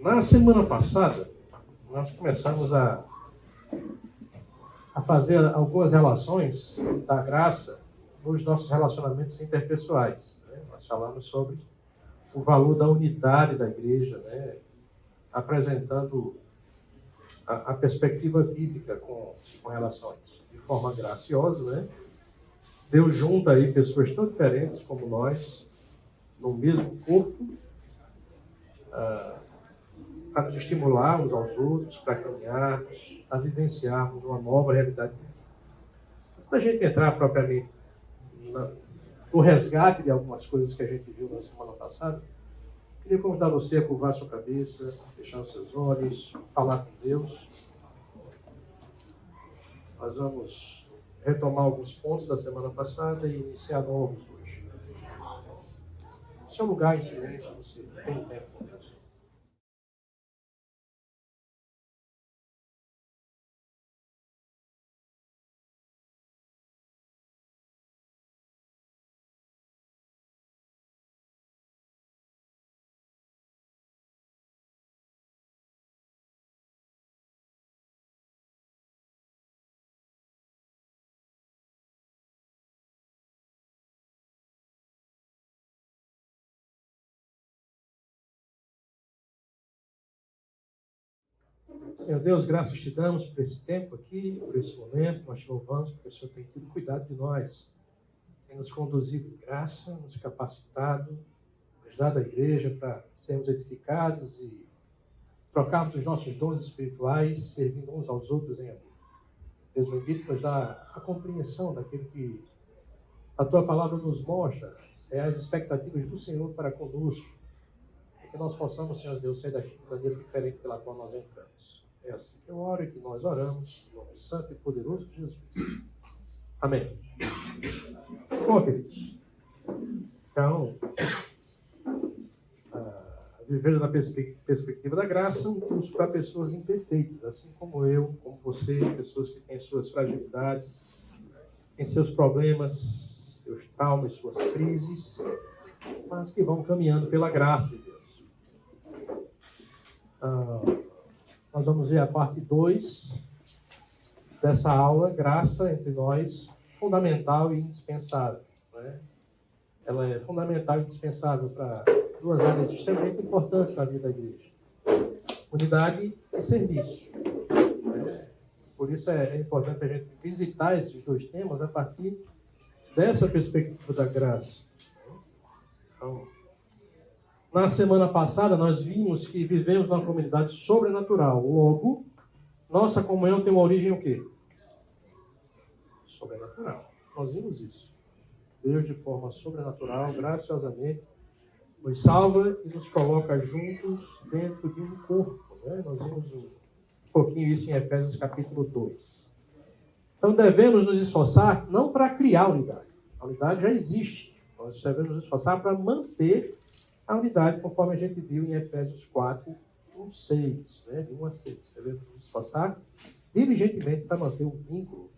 Na semana passada, nós começamos a fazer algumas relações da graça nos nossos relacionamentos interpessoais. Né? Nós falamos sobre o valor da unidade da igreja, né? Apresentando a perspectiva bíblica com relação a isso, de forma graciosa, né? Deus junta aí pessoas tão diferentes como nós, no mesmo corpo, para nos estimular uns aos outros, para caminharmos, a vivenciarmos uma nova realidade. Antes da gente entrar propriamente no resgate de algumas coisas que a gente viu na semana passada, queria convidar você a curvar sua cabeça, fechar os seus olhos, falar com Deus. Nós vamos retomar alguns pontos da semana passada e iniciar novos hoje. Seu lugar em silêncio, você tem tempo com Deus. Senhor Deus, graças te damos por esse tempo aqui, por esse momento. Nós te louvamos porque o Senhor tem tido cuidado de nós, tem nos conduzido em graça, nos capacitado, nos dado a igreja para sermos edificados e trocarmos os nossos dons espirituais, servindo uns aos outros em amor. Deus bendito, nos dá a compreensão daquilo que a Tua palavra nos mostra, as expectativas do Senhor para conosco, e que nós possamos, Senhor Deus, sair daqui de maneira diferente pela qual nós entramos. É assim que eu oro e que nós oramos, em nome santo e poderoso de Jesus. Amém. Bom, queridos, então, viver na perspectiva da graça, um curso para pessoas imperfeitas, assim como eu, como você, pessoas que têm suas fragilidades, têm seus problemas, seus traumas, suas crises, mas que vão caminhando pela graça de Deus. Nós vamos ver a parte 2 dessa aula, graça entre nós, fundamental e indispensável. Né? Ela é fundamental e indispensável para duas áreas extremamente importantes na vida da igreja: unidade e serviço. Por isso é importante a gente visitar esses dois temas a partir dessa perspectiva da graça. Então, na semana passada, nós vimos que vivemos numa comunidade sobrenatural. Logo, nossa comunhão tem uma origem o quê? Sobrenatural. Nós vimos isso. Deus, de forma sobrenatural, graciosamente, nos salva e nos coloca juntos dentro de um corpo. Né? Nós vimos um pouquinho isso em Efésios capítulo 2. Então, devemos nos esforçar não para criar unidade. A unidade já existe. Nós devemos nos esforçar para manter a unidade, conforme a gente viu em Efésios 4, 6, né? De 1 a 6. Devemos nos esforçar diligentemente para manter o vínculo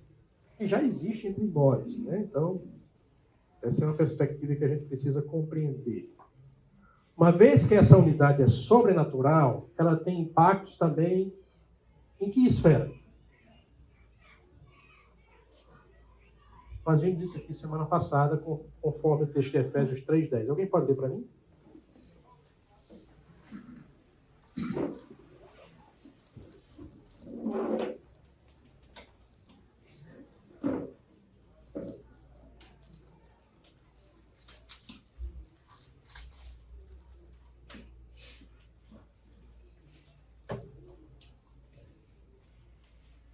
que já existe entre nós. Né? Então, essa é uma perspectiva que a gente precisa compreender. Uma vez que essa unidade é sobrenatural, ela tem impactos também em que esfera? Nós vimos isso aqui semana passada, conforme o texto de Efésios 3:10. Alguém pode ler para mim?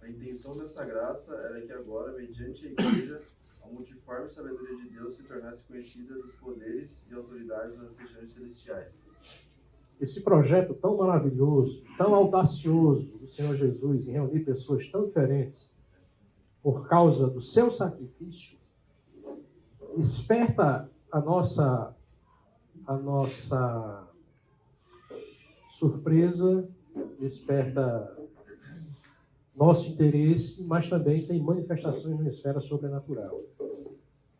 A intenção dessa graça era que agora, mediante a igreja, a multiforme sabedoria de Deus se tornasse conhecida dos poderes e autoridades nas regiões celestiais. Esse projeto tão maravilhoso, tão audacioso do Senhor Jesus em reunir pessoas tão diferentes por causa do seu sacrifício, desperta a nossa surpresa, desperta nosso interesse, mas também tem manifestações na esfera sobrenatural.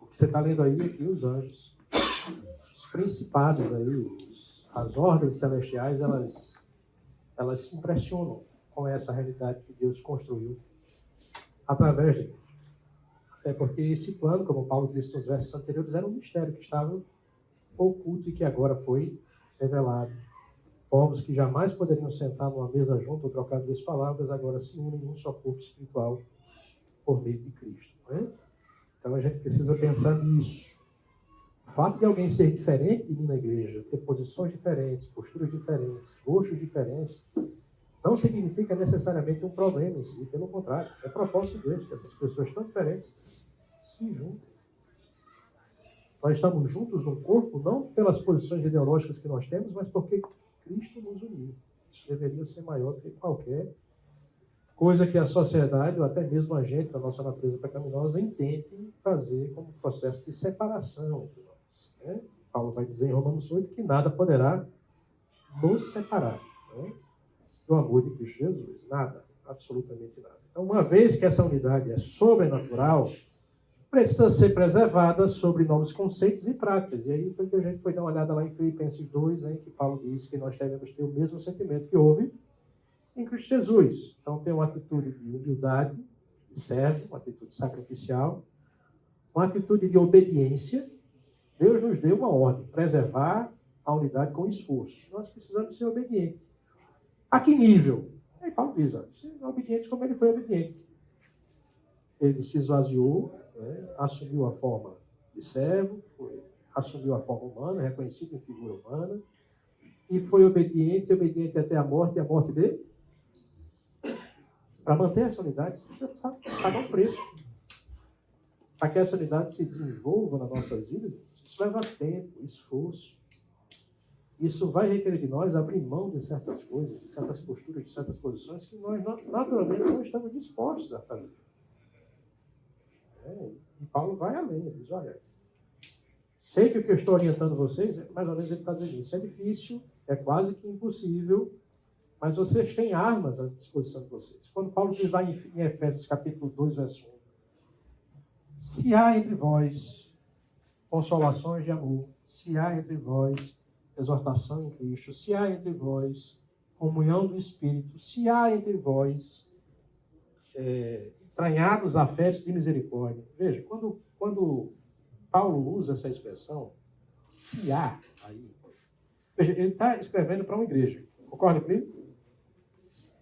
O que você está lendo aí aqui, os anjos, os principados aí, as ordens celestiais, elas elas se impressionam com essa realidade que Deus construiu através de Deus. Até porque esse plano, como Paulo disse nos versos anteriores, era um mistério que estava oculto e que agora foi revelado. Povos que jamais poderiam sentar numa mesa junto ou trocar duas palavras, agora se unem em um só corpo espiritual por meio de Cristo. Não é? Então a gente precisa pensar nisso. O fato de alguém ser diferente de mim na igreja, ter posições diferentes, posturas diferentes, gostos diferentes, não significa necessariamente um problema em si. Pelo contrário, é propósito de Deus que essas pessoas tão diferentes se juntem. Nós estamos juntos no corpo, não pelas posições ideológicas que nós temos, mas porque Cristo nos uniu. Isso deveria ser maior do que qualquer coisa que a sociedade, ou até mesmo a gente, da nossa natureza pecaminosa, intente fazer como processo de separação entre nós. Né? Paulo vai dizer em Romanos 8 que nada poderá nos separar, né, do amor de Cristo Jesus. Nada, absolutamente nada. Então, uma vez que essa unidade é sobrenatural, precisa ser preservada sobre novos conceitos e práticas. E aí foi que a gente foi dar uma olhada lá em Filipenses 2, em que Paulo diz que nós devemos ter o mesmo sentimento que houve em Cristo Jesus. Então tem uma atitude de humildade, de servo, uma atitude sacrificial, uma atitude de obediência. Deus nos deu uma ordem, preservar a unidade com esforço. Nós precisamos ser obedientes. A que nível? Aí Paulo diz, ser obedientes como ele foi obediente. Ele se esvaziou, né, assumiu a forma de servo, assumiu a forma humana, reconhecido em figura humana, e foi obediente até a morte, e a morte dele. Para manter essa unidade, você precisa pagar um preço. Para que essa unidade se desenvolva nas nossas vidas, isso leva tempo, esforço. Isso vai requerer de nós abrir mão de certas coisas, de certas posturas, de certas posições que nós naturalmente não estamos dispostos a fazer. E Paulo vai além, ele diz, olha, sei que o que eu estou orientando vocês, mais ou menos ele está dizendo, isso é difícil, é quase que impossível, mas vocês têm armas à disposição de vocês. Quando Paulo diz lá em Efésios capítulo 2, verso 1, se há entre vós consolações de amor, se há entre vós exortação em Cristo, se há entre vós comunhão do Espírito, se há entre vós entranhados afetos de misericórdia. Veja, quando Paulo usa essa expressão, se há aí, veja, ele está escrevendo para uma igreja. Concorda comigo?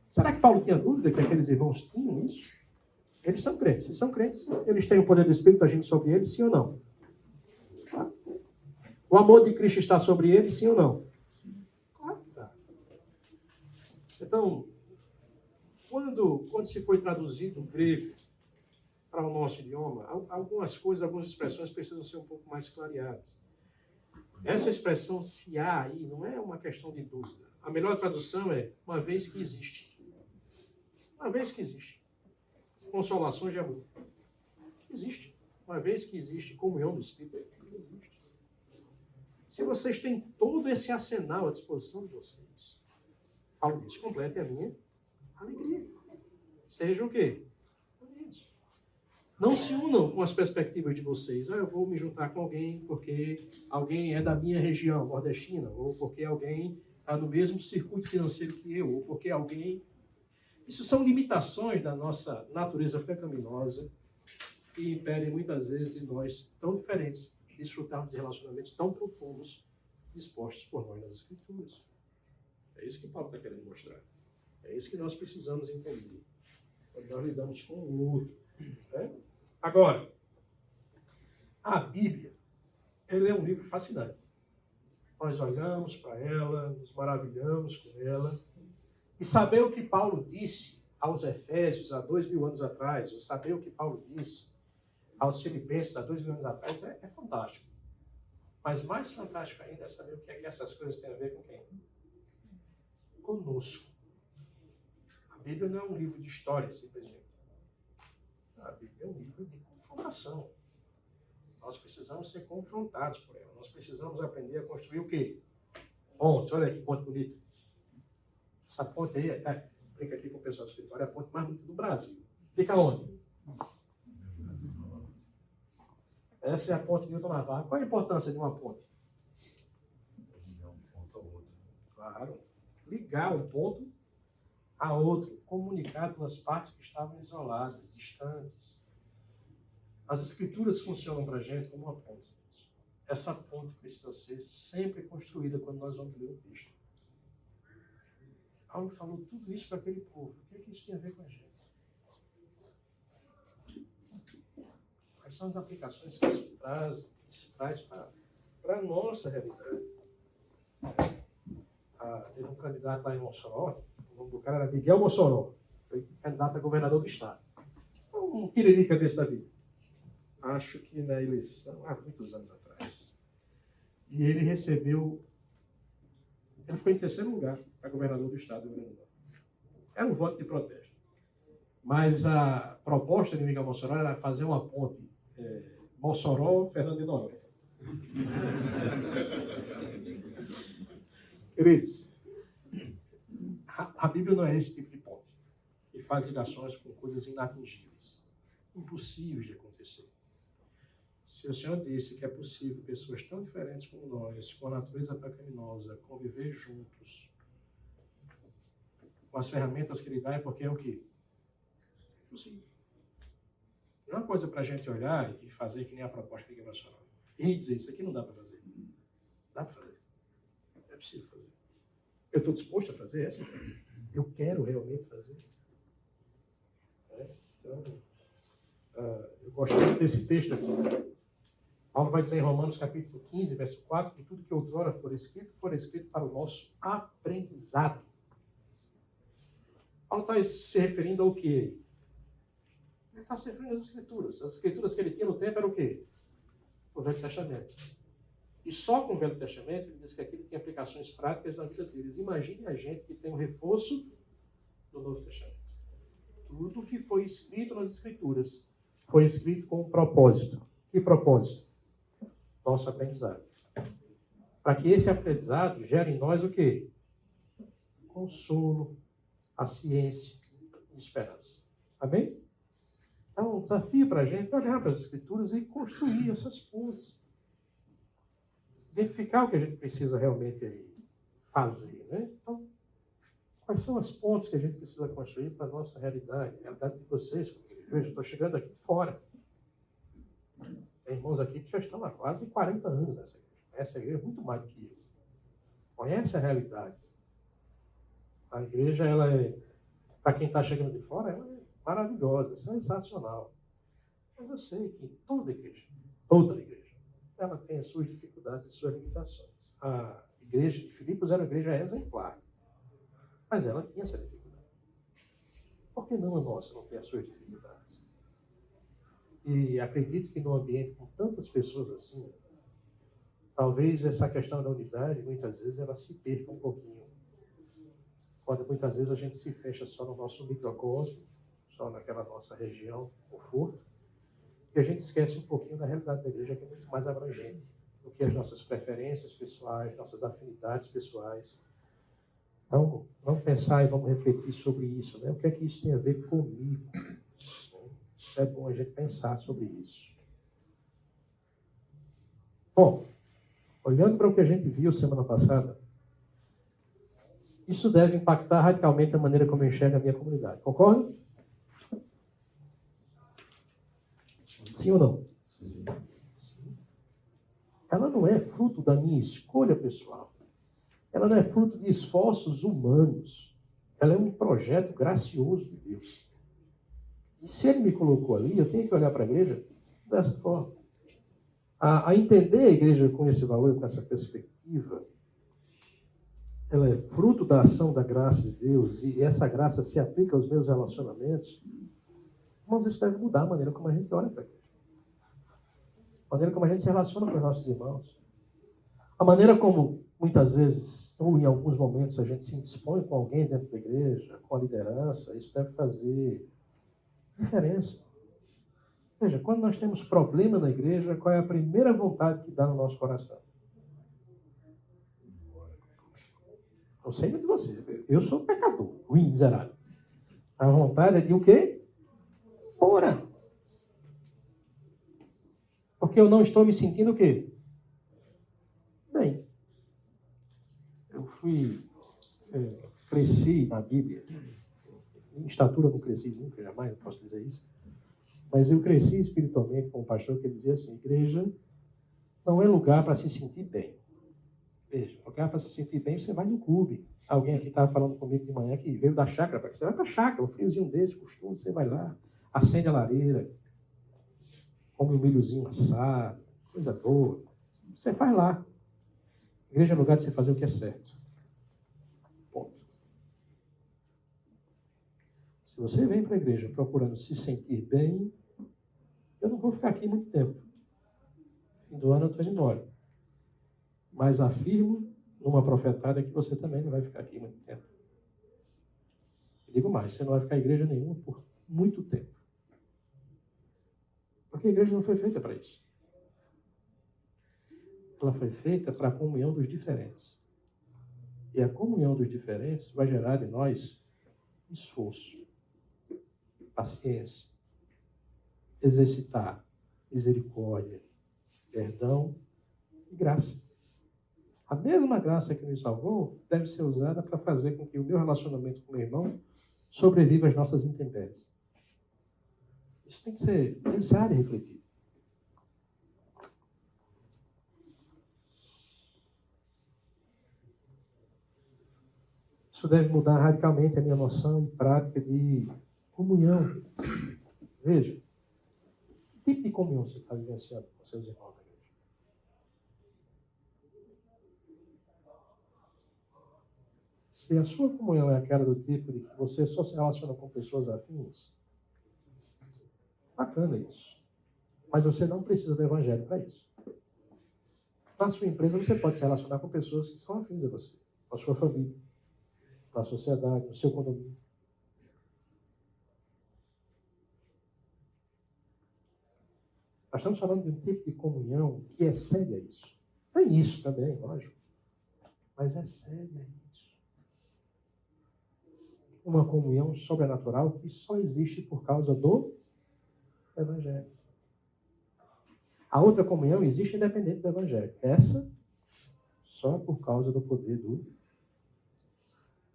Será que Paulo tinha dúvida que aqueles irmãos tinham isso? Eles são crentes. Se são crentes, eles têm o poder do Espírito agindo sobre eles, sim ou não? Tá? O amor de Cristo está sobre eles, sim ou não? Claro que está. Então, quando se foi traduzido o grego para o nosso idioma, algumas coisas, algumas expressões precisam ser um pouco mais clareadas. Essa expressão se há aí não é uma questão de dúvida. A melhor tradução é uma vez que existe. Uma vez que existe. Consolações de amor. Existe. Uma vez que existe comunhão do Espírito, existe. Se vocês têm todo esse arsenal à disposição de vocês, Paulo diz, completem a minha alegria. Sejam o quê? Unidos. Não se unam com as perspectivas de vocês. Eu vou me juntar com alguém porque alguém é da minha região nordestina, ou porque alguém está no mesmo circuito financeiro que eu, ou porque alguém... Isso são limitações da nossa natureza pecaminosa que impedem muitas vezes de nós, tão diferentes, desfrutarmos de relacionamentos tão profundos dispostos por nós nas Escrituras. É isso que Paulo está querendo mostrar. É isso que nós precisamos entender. Quando nós lidamos com o outro. Né? Agora, a Bíblia, ela é um livro fascinante. Nós olhamos para ela, nos maravilhamos com ela. E saber o que Paulo disse aos Efésios há 2000 anos atrás, ou saber o que Paulo disse aos Filipenses há 2000 anos atrás, é fantástico. Mas mais fantástico ainda é saber o que é que essas coisas têm a ver com quem? Conosco. A Bíblia não é um livro de história, simplesmente. A Bíblia é um livro de confrontação. Nós precisamos ser confrontados por ela. Nós precisamos aprender a construir o quê? Pontes. Olha que ponte bonita. Essa ponte aí, brinca aqui com o pessoal do escritório, é a ponte mais bonita do Brasil. Fica onde? Essa é a ponte de Newton Navarro. Qual é a importância de uma ponte? Claro. Ligar um ponto a outro, comunicar duas partes que estavam isoladas, distantes. As Escrituras funcionam para a gente como uma ponte. Essa ponte precisa ser sempre construída quando nós vamos ler o texto. Paulo falou tudo isso para aquele povo. O que é que isso tem a ver com a gente? Quais são as aplicações que isso traz para a nossa realidade? Teve um candidato lá em Mossoró, o nome do cara era Miguel Mossoró, foi candidato a governador do estado. Um piririca desse da vida. Acho que na eleição, há muitos anos atrás. E ele ficou em terceiro lugar para governador do estado do Rio Grande do Norte. Era um voto de protesto. Mas a proposta de Miguel Mossoró era fazer uma ponte Mossoró-Fernando de Noronha. Queridos, a Bíblia não é esse tipo de ponte, que faz ligações com coisas inatingíveis, impossíveis de acontecer. Se o Senhor disse que é possível pessoas tão diferentes como nós, com a natureza pecaminosa, conviver juntos, com as ferramentas que Ele dá, é porque é o quê? Possível. Não é uma coisa para a gente olhar e fazer que nem a proposta que nós falamos. E dizer, isso aqui não dá para fazer. Dá para fazer. É possível fazer. Eu estou disposto a fazer essa? Eu quero realmente fazer. Então, eu gosto muito desse texto aqui. Paulo vai dizer em Romanos capítulo 15, verso 4, que tudo que outrora for escrito para o nosso aprendizado. Paulo está se referindo ao quê? Ele está se referindo às Escrituras. As Escrituras que ele tinha no tempo eram o quê? O Velho Testamento. E só com o Velho Testamento ele diz que aquilo tem aplicações práticas na vida deles. Imagine a gente que tem um reforço do Novo Testamento. Tudo que foi escrito nas Escrituras foi escrito com um propósito. Que propósito? Nosso aprendizado. Para que esse aprendizado gere em nós o quê? Consolo, paciência e esperança. Amém? Então, um desafio para a gente é olhar para as Escrituras e construir essas pontes. Identificar o que a gente precisa realmente aí fazer. Né? Então, quais são as pontes que a gente precisa construir para a nossa realidade? A realidade de vocês. Veja, estou chegando aqui de fora. Tem irmãos aqui que já estão há quase 40 anos nessa igreja. Essa igreja é muito mais do que eu. Conhece a realidade. A igreja, ela é, para quem está chegando de fora, ela é maravilhosa, sensacional. Mas eu sei que toda igreja, ela tem as suas dificuldades e suas limitações. A igreja de Filipos era uma igreja exemplar, mas ela tinha essa dificuldade. Por que não a nossa não tem as suas dificuldades? E acredito que num ambiente com tantas pessoas assim, talvez essa questão da unidade, muitas vezes, ela se perca um pouquinho. Quando muitas vezes a gente se fecha só no nosso microcosmo, só naquela nossa região, conforto, e a gente esquece um pouquinho da realidade da igreja, que é muito mais abrangente do que as nossas preferências pessoais, nossas afinidades pessoais. Então, vamos pensar e vamos refletir sobre isso, né? O que é que isso tem a ver comigo? É bom a gente pensar sobre isso. Bom, olhando para o que a gente viu semana passada, isso deve impactar radicalmente a maneira como eu enxergo a minha comunidade. Concorda? Sim ou não? Sim. Ela não é fruto da minha escolha pessoal. Ela não é fruto de esforços humanos. Ela é um projeto gracioso de Deus. E se Ele me colocou ali, eu tenho que olhar para a igreja dessa forma. A entender a igreja com esse valor, com essa perspectiva, ela é fruto da ação da graça de Deus, e essa graça se aplica aos meus relacionamentos. Irmãos, isso deve mudar a maneira como a gente olha para a igreja. A maneira como a gente se relaciona com os nossos irmãos. A maneira como, muitas vezes, ou em alguns momentos, a gente se indispõe com alguém dentro da igreja, com a liderança, isso deve fazer diferença. Veja, quando nós temos problema na igreja, qual é a primeira vontade que dá no nosso coração? Não sei de você, eu sou pecador, ruim, miserável. A vontade é de o quê? Ora. Porque eu não estou me sentindo o quê? Bem. Eu cresci na Bíblia, Em estatura eu não cresci nunca, jamais, não posso dizer isso. Mas eu cresci espiritualmente com um pastor que dizia assim, igreja não é lugar para se sentir bem. Veja, lugar para se sentir bem, você vai no clube. Alguém aqui estava falando comigo de manhã que veio da chácara, você vai para a chácara, um friozinho desse, costume, você vai lá, acende a lareira, come um milhozinho assado, coisa boa. Você faz lá. Igreja é lugar de você fazer o que é certo. Ponto. Se você vem para a igreja procurando se sentir bem, eu não vou ficar aqui muito tempo. No fim do ano eu estou indo embora. Mas afirmo numa profetada que você também não vai ficar aqui muito tempo. Eu digo mais, você não vai ficar em igreja nenhuma por muito tempo. Porque a igreja não foi feita para isso. Ela foi feita para a comunhão dos diferentes. E a comunhão dos diferentes vai gerar em nós esforço, paciência, exercitar, misericórdia, perdão e graça. A mesma graça que nos salvou deve ser usada para fazer com que o meu relacionamento com o meu irmão sobreviva às nossas intempéries. Isso tem que ser pensado e refletido. Isso deve mudar radicalmente a minha noção e prática de comunhão. Veja, que tipo de comunhão você está vivenciando com seus irmãos da igreja? Se a sua comunhão é aquela do tipo de que você só se relaciona com pessoas afins, bacana isso. Mas você não precisa do evangelho para isso. Na sua empresa você pode se relacionar com pessoas que são afins a você, com a sua família, na sociedade, no seu condomínio. Nós estamos falando de um tipo de comunhão que excede a isso. Tem isso também, lógico. Mas excede a isso. Uma comunhão sobrenatural que só existe por causa do Evangelho. A outra comunhão existe independente do Evangelho. Essa, só por causa do poder do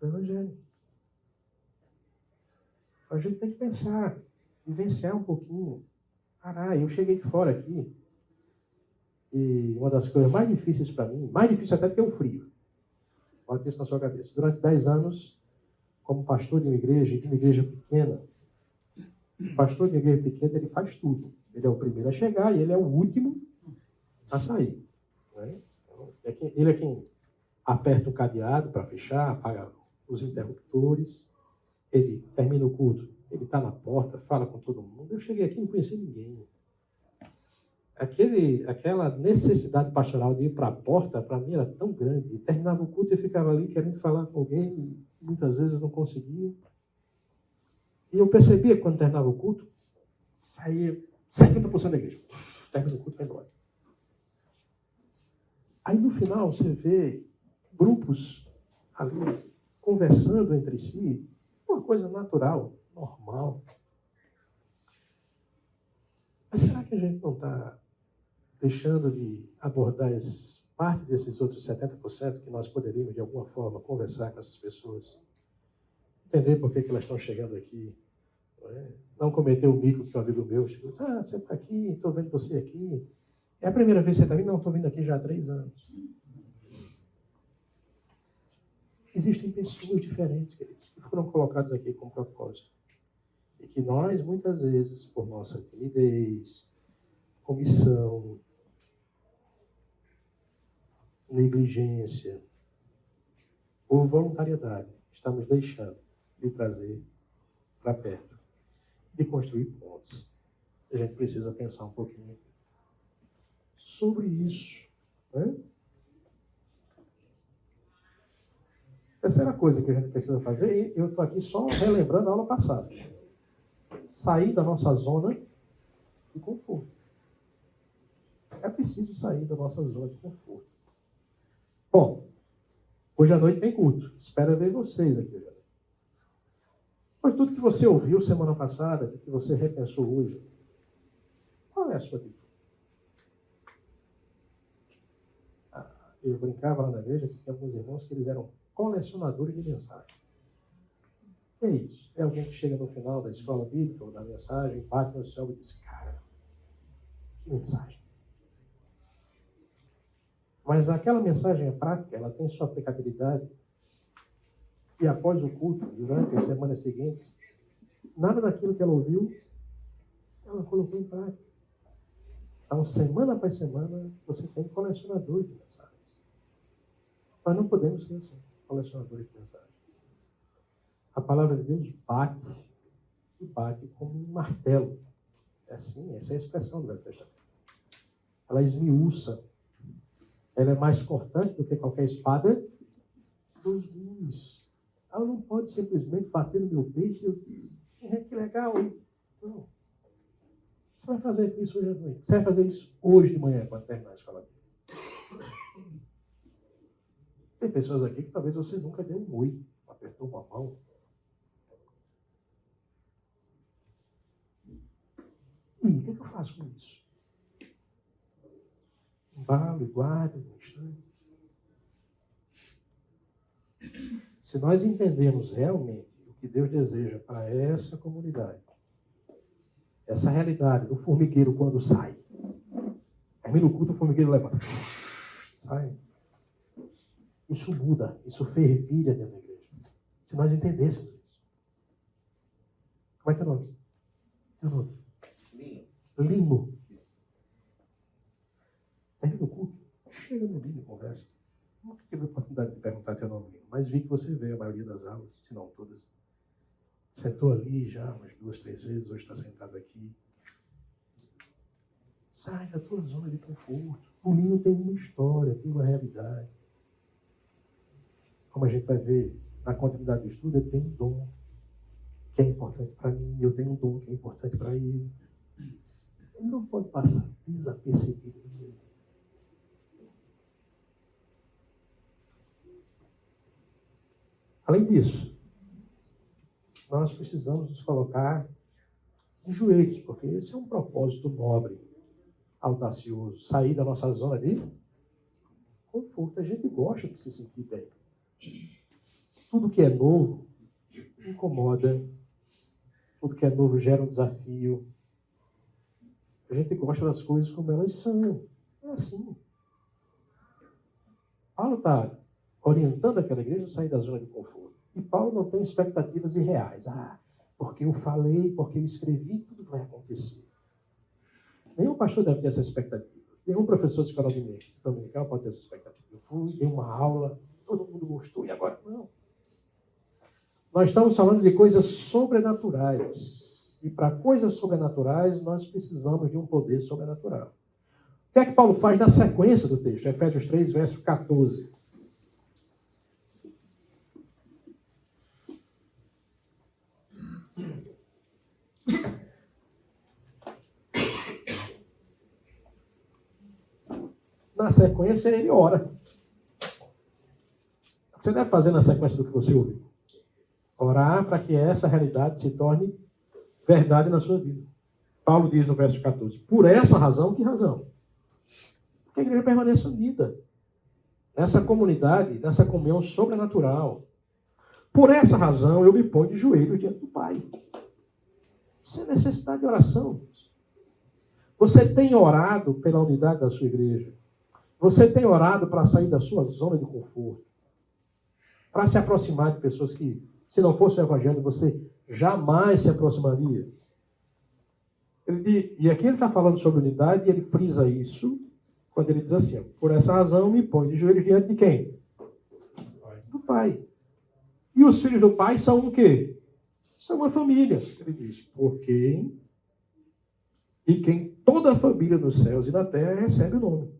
Evangelho. A gente tem que pensar, vivenciar um pouquinho. Caralho, eu cheguei de fora aqui e uma das coisas mais difíceis para mim, mais difícil até do que o frio, bota isso na sua cabeça. Durante 10 anos, como pastor de uma igreja pequena, o pastor de uma igreja pequena, ele faz tudo. Ele é o primeiro a chegar e ele é o último a sair. Né? Ele é quem aperta o cadeado para fechar, apaga os interruptores, ele termina o culto, ele está na porta, fala com todo mundo. Eu cheguei aqui e não conheci ninguém. Aquela necessidade pastoral de ir para a porta, para mim, era tão grande. Terminava o culto e ficava ali querendo falar com alguém e muitas vezes não conseguia. E eu percebia que quando terminava o culto, saía 70% da igreja. Termina o culto e vai embora. Aí no final você vê grupos ali conversando entre si, uma coisa natural, normal. Mas será que a gente não está deixando de abordar parte desses outros 70% que nós poderíamos, de alguma forma, conversar com essas pessoas? Entender por que elas estão chegando aqui. Não cometer o mico que um amigo meu chegou e disse, você está aqui, estou vendo você aqui. É a primeira vez que você está vindo? Não, estou vindo aqui já há 3 anos. Existem pessoas diferentes, queridos, que foram colocadas aqui com propósito. E que nós, muitas vezes, por nossa timidez, omissão, negligência ou voluntariedade, estamos deixando de trazer para perto, de construir pontes. A gente precisa pensar um pouquinho sobre isso. Né? Terceira coisa que a gente precisa fazer, e eu estou aqui só relembrando a aula passada, sair da nossa zona de conforto. É preciso sair da nossa zona de conforto. Bom, hoje à noite tem culto. Espero ver vocês aqui hoje à noite. Mas tudo que você ouviu semana passada, que você repensou hoje, qual é a sua atitude? Eu brincava lá na igreja que tinha alguns irmãos que eles eram colecionadores de mensagens. É isso. É alguém que chega no final da escola bíblica ou da mensagem, bate no céu e diz, cara, que mensagem. Mas aquela mensagem é prática, ela tem sua aplicabilidade. E após o culto, durante as semanas seguintes, nada daquilo que ela ouviu, ela colocou em prática. Então, semana após semana, você tem colecionadores de mensagens. Nós não podemos ser assim, colecionadores de mensagens. A palavra de Deus bate, e bate como um martelo. É assim, essa é a expressão do Velho Testamento. Ela esmiuça. Ela é mais cortante do que qualquer espada dos gumes. Ela não pode simplesmente bater no meu peito e eu dizer, que legal, hein? Não. Você vai fazer isso hoje à noite. Você vai fazer isso hoje de manhã, quando terminar a escola. Tem pessoas aqui que talvez você nunca deu um oi, apertou uma mão. E o que eu faço com isso? Embalo e guardo no instante. Se nós entendemos realmente o que Deus deseja para essa comunidade, essa realidade do formigueiro quando sai, termina o culto, o formigueiro levanta, sai. Isso muda, isso fervilha dentro da igreja. Se nós entendêssemos isso. Como é que é o nome? Teu nome? Lino. Termina o culto, chega no Lino e conversa. Nunca tive a oportunidade de perguntar teu nome, Lino, mas vi que você veio a maioria das aulas, se não todas. Sentou ali já umas 2, 3 vezes, hoje está sentado aqui. Sai da tua zona de conforto. O Lino tem uma história, tem uma realidade. Como a gente vai ver na continuidade do estudo, ele tem um dom que é importante para mim, eu tenho um dom que é importante para ele. Ele não pode passar desapercebido. Além disso, nós precisamos nos colocar em joelhos, porque esse é um propósito nobre, audacioso, sair da nossa zona de conforto. A gente gosta de se sentir bem. Tudo que é novo incomoda, tudo que é novo gera um desafio. A gente gosta das coisas como elas são. É assim. Paulo está orientando aquela igreja a sair da zona de conforto. E Paulo não tem expectativas irreais. Porque eu falei, porque eu escrevi, tudo vai acontecer. Nenhum pastor deve ter essa expectativa. Nenhum professor de escola dominical pode ter essa expectativa. Eu fui, dei uma aula, todo mundo gostou, e agora não. Nós estamos falando de coisas sobrenaturais. E para coisas sobrenaturais, nós precisamos de um poder sobrenatural. O que é que Paulo faz na sequência do texto? Efésios 3, verso 14. Na sequência, ele ora. O que você deve fazer na sequência do que você ouviu? Orar para que essa realidade se torne verdade na sua vida. Paulo diz no verso 14, por essa razão, que razão? Porque a igreja permaneça unida. Nessa comunidade, nessa comunhão sobrenatural. Por essa razão, eu me ponho de joelhos diante do Pai. Isso é necessidade de oração. Você tem orado pela unidade da sua igreja. Você tem orado para sair da sua zona de conforto. Para se aproximar de pessoas que, se não fosse o evangelho, você jamais se aproximaria. E aqui ele está falando sobre unidade e ele frisa isso quando ele diz assim, por essa razão me põe de joelhos diante de quem? Do Pai. E os filhos do Pai são um quê? São uma família. Ele diz, por quem e quem toda a família nos céus e na terra recebe o nome.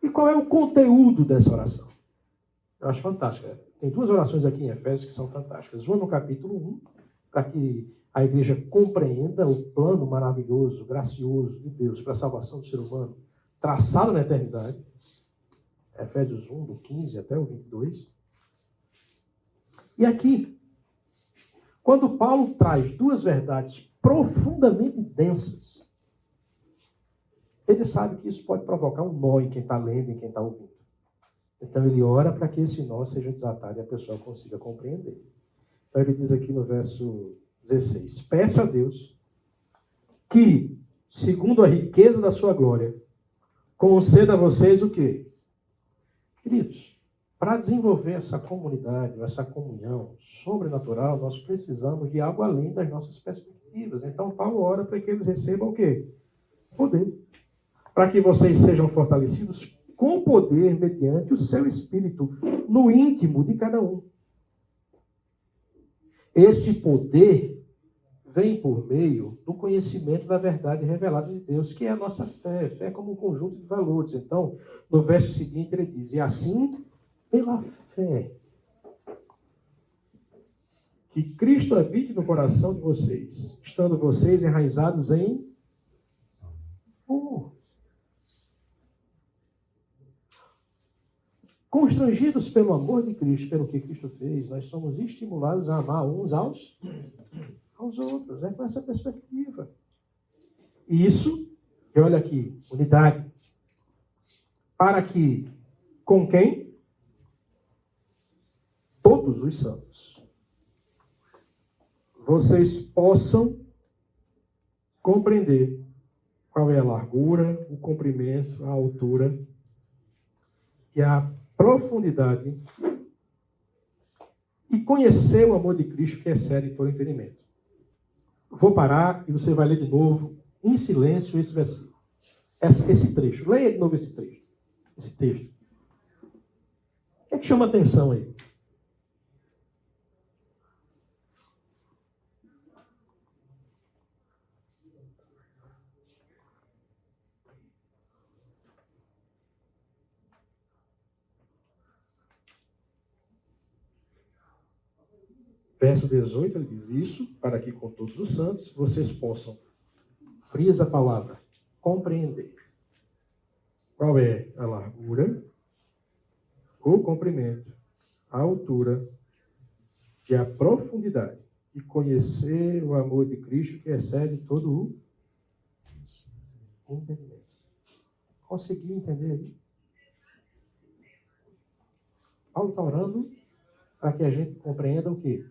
E qual é o conteúdo dessa oração? Eu acho fantástica. Tem 2 orações aqui em Efésios que são fantásticas. Uma no capítulo 1, para que a igreja compreenda o plano maravilhoso, gracioso de Deus para a salvação do ser humano, traçado na eternidade. Efésios 1, do 15 até o 22. E aqui, quando Paulo traz 2 verdades profundamente densas, ele sabe que isso pode provocar um nó em quem está lendo e quem está ouvindo. Então ele ora para que esse nó seja desatado e a pessoa consiga compreender. Então ele diz aqui no verso 16: peço a Deus que, segundo a riqueza da sua glória, conceda a vocês o quê? Queridos, para desenvolver essa comunidade, essa comunhão sobrenatural, nós precisamos de algo além das nossas perspectivas. Então Paulo ora para que eles recebam o quê? Poder. Para que vocês sejam fortalecidos com poder mediante o seu Espírito no íntimo de cada um. Esse poder vem por meio do conhecimento da verdade revelada de Deus, que é a nossa fé. Fé como um conjunto de valores. Então, no verso seguinte ele diz: e assim, pela fé, que Cristo habite no coração de vocês, estando vocês enraizados em amor. Constrangidos pelo amor de Cristo, pelo que Cristo fez, nós somos estimulados a amar uns aos outros. É com essa perspectiva. E isso, e olha aqui, unidade. Para que, com quem? Todos os santos. Vocês possam compreender qual é a largura, o comprimento, a altura e a profundidade e conhecer o amor de Cristo que excede todo entendimento. Vou parar e você vai ler de novo, em silêncio, esse versículo. Esse trecho. Leia de novo esse trecho. Esse texto. O que chama atenção aí? Verso 18, ele diz isso, para que com todos os santos vocês possam, frisa a palavra, compreender qual é a largura, o comprimento, a altura e a profundidade, e conhecer o amor de Cristo que excede todo o entendimento. Conseguiu entender aí? Paulo está orando para que a gente compreenda o quê?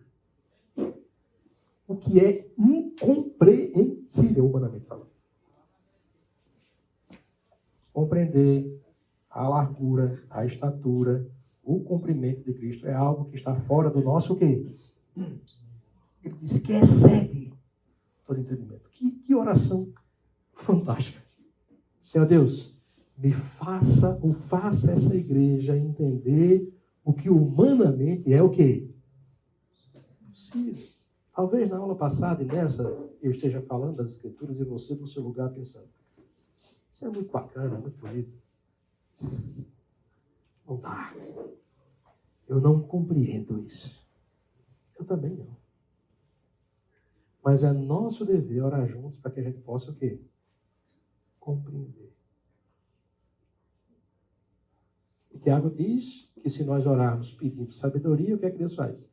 O que é incompreensível, humanamente falando. Compreender a largura, a estatura, o comprimento de Cristo é algo que está fora do nosso o quê? Ele diz que excede todo entendimento. Que oração fantástica. Senhor Deus, faça essa igreja entender o que humanamente é o quê? Possível. Talvez na aula passada e nessa eu esteja falando das Escrituras e você no seu lugar pensando: isso é muito bacana, muito bonito. Não dá. Eu não compreendo isso. Eu também não. Mas é nosso dever orar juntos para que a gente possa o quê? Compreender. E Tiago diz que se nós orarmos pedindo sabedoria, o que é que Deus faz?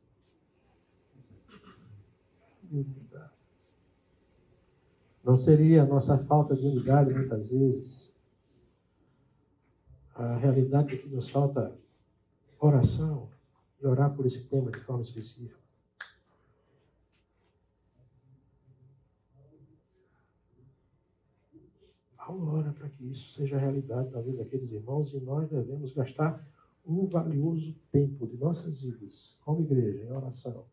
Unidade. Não seria a nossa falta de unidade, muitas vezes, a realidade de que nos falta oração e orar por esse tema de forma específica? Paulo ora para que isso seja realidade na vida daqueles irmãos e nós devemos gastar um valioso tempo de nossas vidas como igreja em oração,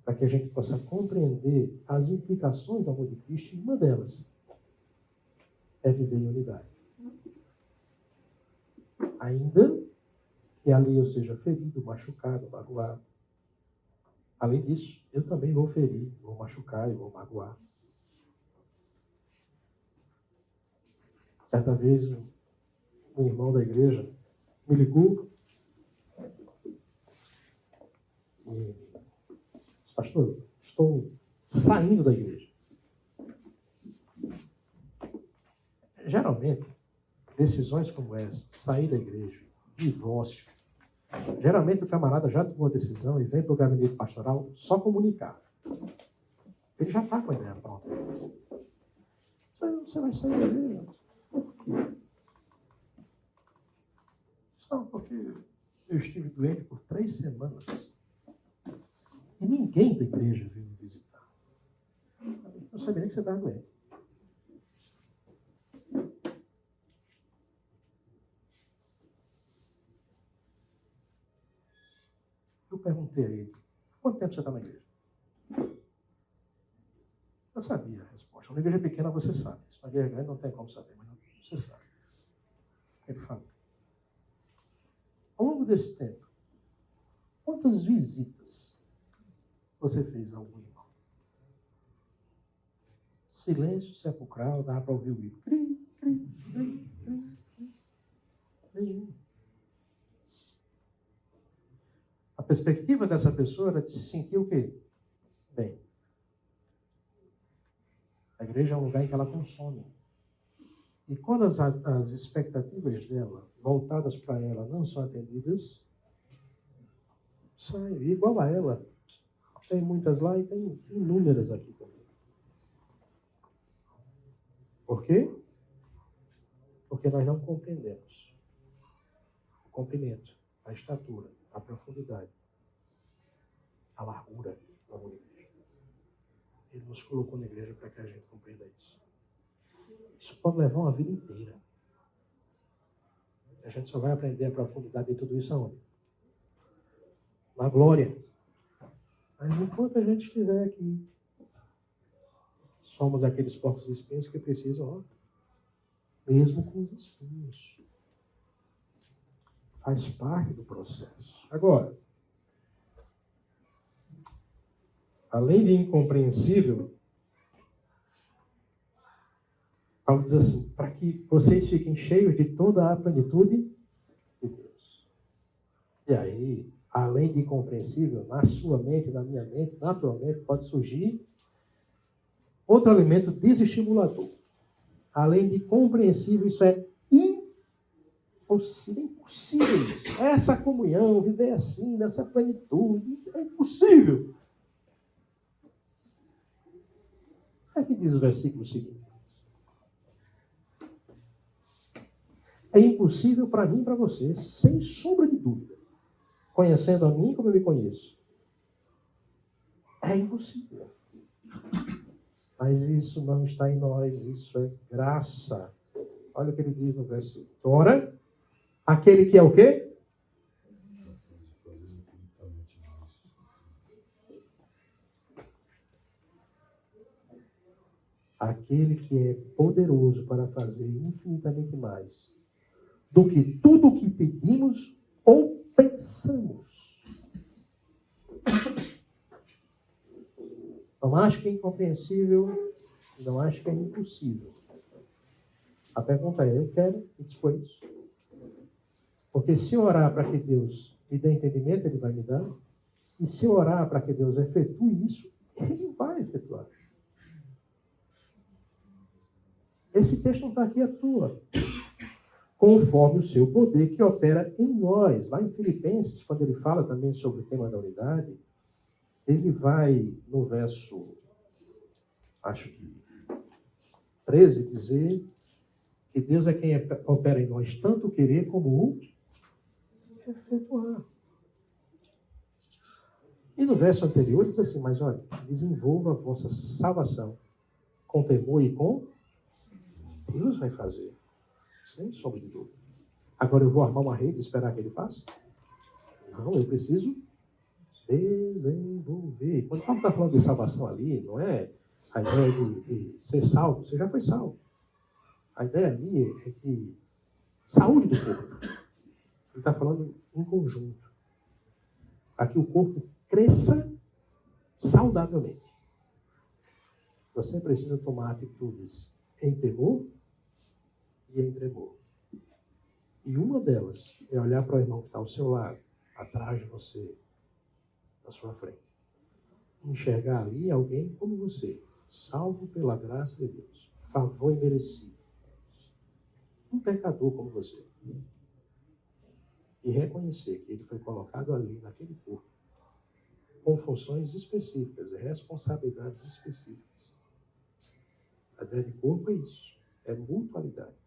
para que a gente possa compreender as implicações do amor de Cristo, e uma delas é viver em unidade. Ainda que ali eu seja ferido, machucado, magoado. Além disso, eu também vou ferir, vou machucar e vou magoar. Certa vez, um irmão da igreja me ligou e disse: pastor, estou saindo da igreja. Geralmente, decisões como essa, sair da igreja, divórcio, geralmente o camarada já tomou a decisão e vem para o gabinete pastoral só comunicar. Ele já está com a ideia pronta. Você vai sair da igreja. Por quê? Não, porque eu estive doente por 3 semanas. E ninguém da igreja veio me visitar. Eu não sabia nem que você estava doente. Eu perguntei a ele, quanto tempo você está na igreja? Eu sabia a resposta. Uma igreja pequena você sabe. Se uma igreja grande não tem como saber, mas você sabe. Ele falou. Ao longo desse tempo, quantas visitas você fez a algum irmão? Silêncio sepulcral, dava para ouvir o grito. Cri, cri, cri, cri, cri. Nenhum. A perspectiva dessa pessoa era de se sentir o quê? Bem. A igreja é um lugar em que ela consome. E quando as expectativas dela, voltadas para ela, não são atendidas, sai igual a ela. Tem muitas lá e tem inúmeras aqui também. Por quê? Porque nós não compreendemos o comprimento, a estatura, a profundidade, a largura da igreja. Ele nos colocou na igreja para que a gente compreenda isso. Isso pode levar uma vida inteira. A gente só vai aprender a profundidade de tudo isso aonde? Na glória. Mas enquanto a gente estiver aqui, somos aqueles porcos espinhos que precisam, mesmo com os espinhos. Faz parte do processo. Agora, além de incompreensível, Paulo diz assim, para que vocês fiquem cheios de toda a plenitude de Deus. E aí, além de incompreensível, na sua mente, na minha mente, naturalmente, pode surgir outro elemento desestimulador. Além de compreensível, isso é impossível. Isso. Essa comunhão, viver assim, nessa plenitude, isso é impossível. É que diz o versículo seguinte. É impossível para mim e para você, sem sombra de dúvida. Conhecendo a mim como eu me conheço. É impossível. Mas isso não está em nós, isso é graça. Olha o que ele diz no versículo. Ora, aquele que é o quê? Aquele que é poderoso para fazer infinitamente mais do que tudo o que pedimos ou pensamos. Não acho que é incompreensível, não acho que é impossível. A pergunta é, eu quero e depois. Porque se eu orar para que Deus me dê entendimento, Ele vai me dar. E se eu orar para que Deus efetue isso, Ele vai efetuar. Esse texto não está aqui à toa. Conforme o seu poder que opera em nós. Lá em Filipenses, quando ele fala também sobre o tema da unidade, ele vai, no verso, acho que 13, dizer que Deus é quem opera em nós tanto o querer como o efetuar. E no verso anterior diz assim, mas olha, desenvolva a vossa salvação com temor e com Deus vai fazer. Sem sombra de dúvida. Agora eu vou armar uma rede e esperar que ele faça? Não, eu preciso desenvolver. Quando Paulo está falando de salvação ali, não é a ideia de ser salvo. Você já foi salvo. A ideia ali é que saúde do corpo. Ele está falando em conjunto. Para que o corpo cresça saudavelmente. Você precisa tomar atitudes em temor e em tremor. E uma delas é olhar para o irmão que está ao seu lado, atrás de você, na sua frente. Enxergar ali alguém como você, salvo pela graça de Deus, favor imerecido. Um pecador como você. E reconhecer que ele foi colocado ali, naquele corpo, com funções específicas e responsabilidades específicas. A ideia de corpo é isso, é mutualidade.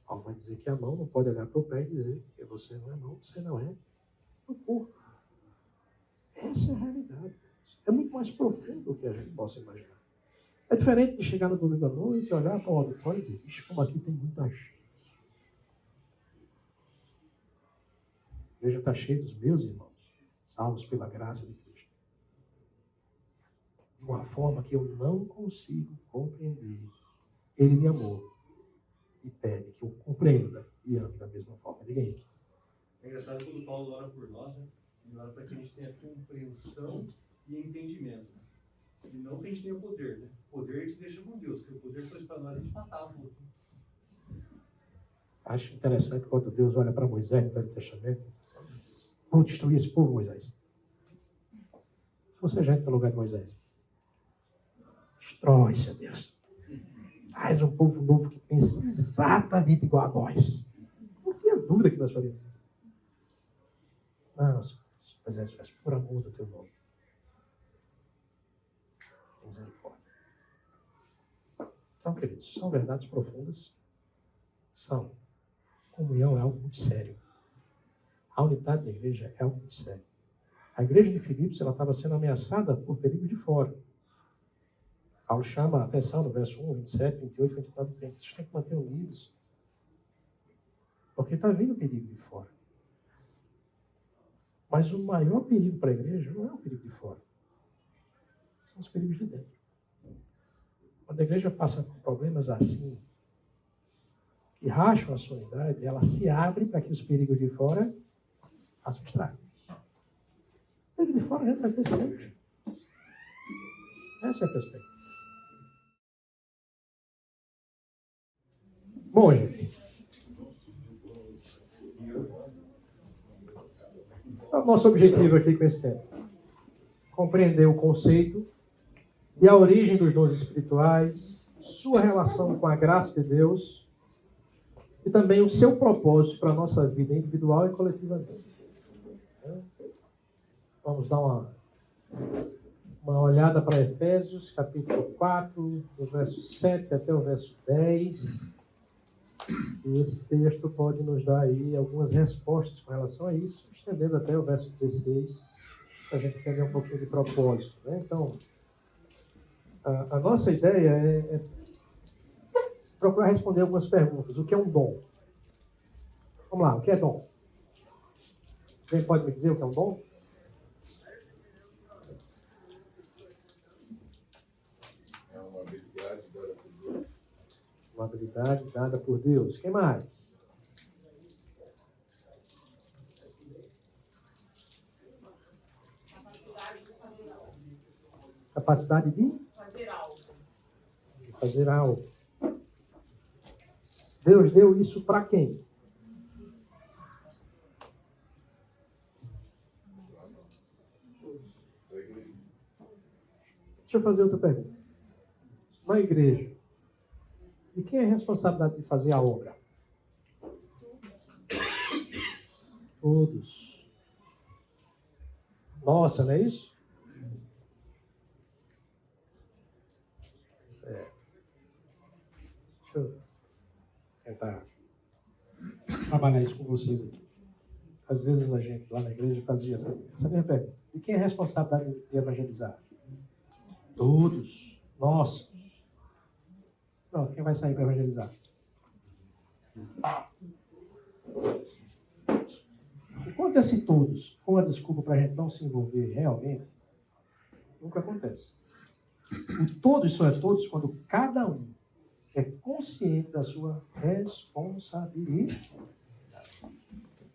Paulo vai dizer que a mão não pode olhar para o pé e dizer que você não é mão, você não é o corpo. Essa é a realidade. de Deus. É muito mais profundo do que a gente possa imaginar. É diferente de chegar no domingo à noite, olhar para o auditório e dizer, vixe, como aqui tem muita gente. A igreja está cheia dos meus irmãos, salvos pela graça de Cristo. De uma forma que eu não consigo compreender. Ele me amou e pede que eu compreenda e ame da mesma forma. Diga aí. É engraçado quando Paulo ora por nós, né? Ele ora para que a gente tenha compreensão e entendimento. E não que a gente tenha poder, né? O poder a gente deixa com Deus, porque o poder foi para nós, a gente matava o outro. Acho interessante quando Deus olha para Moisés no Velho Testamento e diz, vou destruir esse povo, Moisés. Se fosse a gente no lugar de Moisés. Destrói, Senhor Deus. Faz um povo novo que pense exatamente igual a nós. Não tinha dúvida que nós faríamos isso. Não, Senhor Deus. Moisés faz por amor do teu nome. Tem misericórdia. Então, queridos, são verdades profundas. São. Comunhão é algo muito sério. A unidade da igreja é algo muito sério. A igreja de Filipos ela estava sendo ameaçada por perigo de fora. Paulo chama a atenção no verso 1, 27, 28, 29 e 30. Vocês têm que manter unidos. Porque está vindo perigo de fora. Mas o maior perigo para a igreja não é o perigo de fora. São os perigos de dentro. Quando a igreja passa por problemas assim, que racham a sua unidade, ela se abre para que os perigos de fora façam estrago. O perigo de fora a gente vai ter sempre. Essa é a perspectiva. Bom, gente. O nosso objetivo aqui com esse tempo. Compreender o conceito e a origem dos dons espirituais, sua relação com a graça de Deus e também o seu propósito para a nossa vida individual e coletivamente. Vamos dar uma olhada para Efésios, capítulo 4, dos versos 7 até o verso 10. E esse texto pode nos dar aí algumas respostas com relação a isso, estendendo até o verso 16, para a gente entender um pouquinho de propósito. Né? Então, a nossa ideia é procurar responder algumas perguntas. O que é um dom? Vamos lá, o que é dom? Alguém pode me dizer o que é um dom? É uma habilidade dada por Deus. Uma habilidade dada por Deus. Quem mais? Capacidade de fazer algo. Deus deu isso para quem? Deixa eu fazer outra pergunta. Na igreja, de quem é a responsabilidade de fazer a obra? Todos. Nossa, não é isso? Certo. Deixa eu tentar trabalhar isso com vocês aqui. Às vezes a gente lá na igreja fazia essa mesma pergunta. De quem é a responsabilidade de evangelizar? Todos. Nossa. Pronto, quem vai sair para evangelizar? Enquanto esse todos for uma desculpa para a gente não se envolver realmente, nunca acontece. O todos só é todos quando cada um é consciente da sua responsabilidade.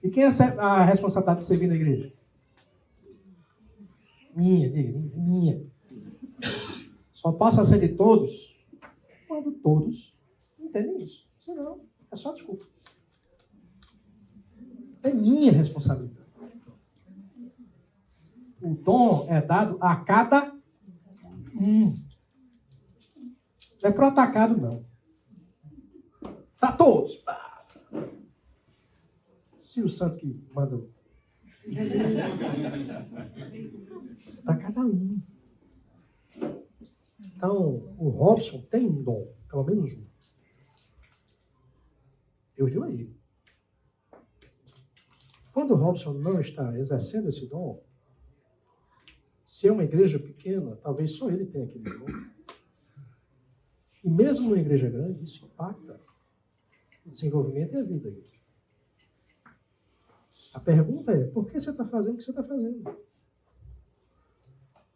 E quem é a responsabilidade de servir na igreja? Minha, diga, minha. Só passa a ser de todos quando todos entendem isso. Senão, é só desculpa. É minha responsabilidade. O dom é dado a cada um. Não é para o atacado, não. Para todos. Silvio Santos que manda. Para cada um. Então, o Robson tem um dom, pelo menos um. Deus deu a ele. Quando o Robson não está exercendo esse dom, Se é uma igreja pequena, talvez só ele tenha aquele dom. E mesmo numa igreja grande, isso impacta o desenvolvimento e a vida da igreja. A pergunta é, por que você está fazendo o que você está fazendo?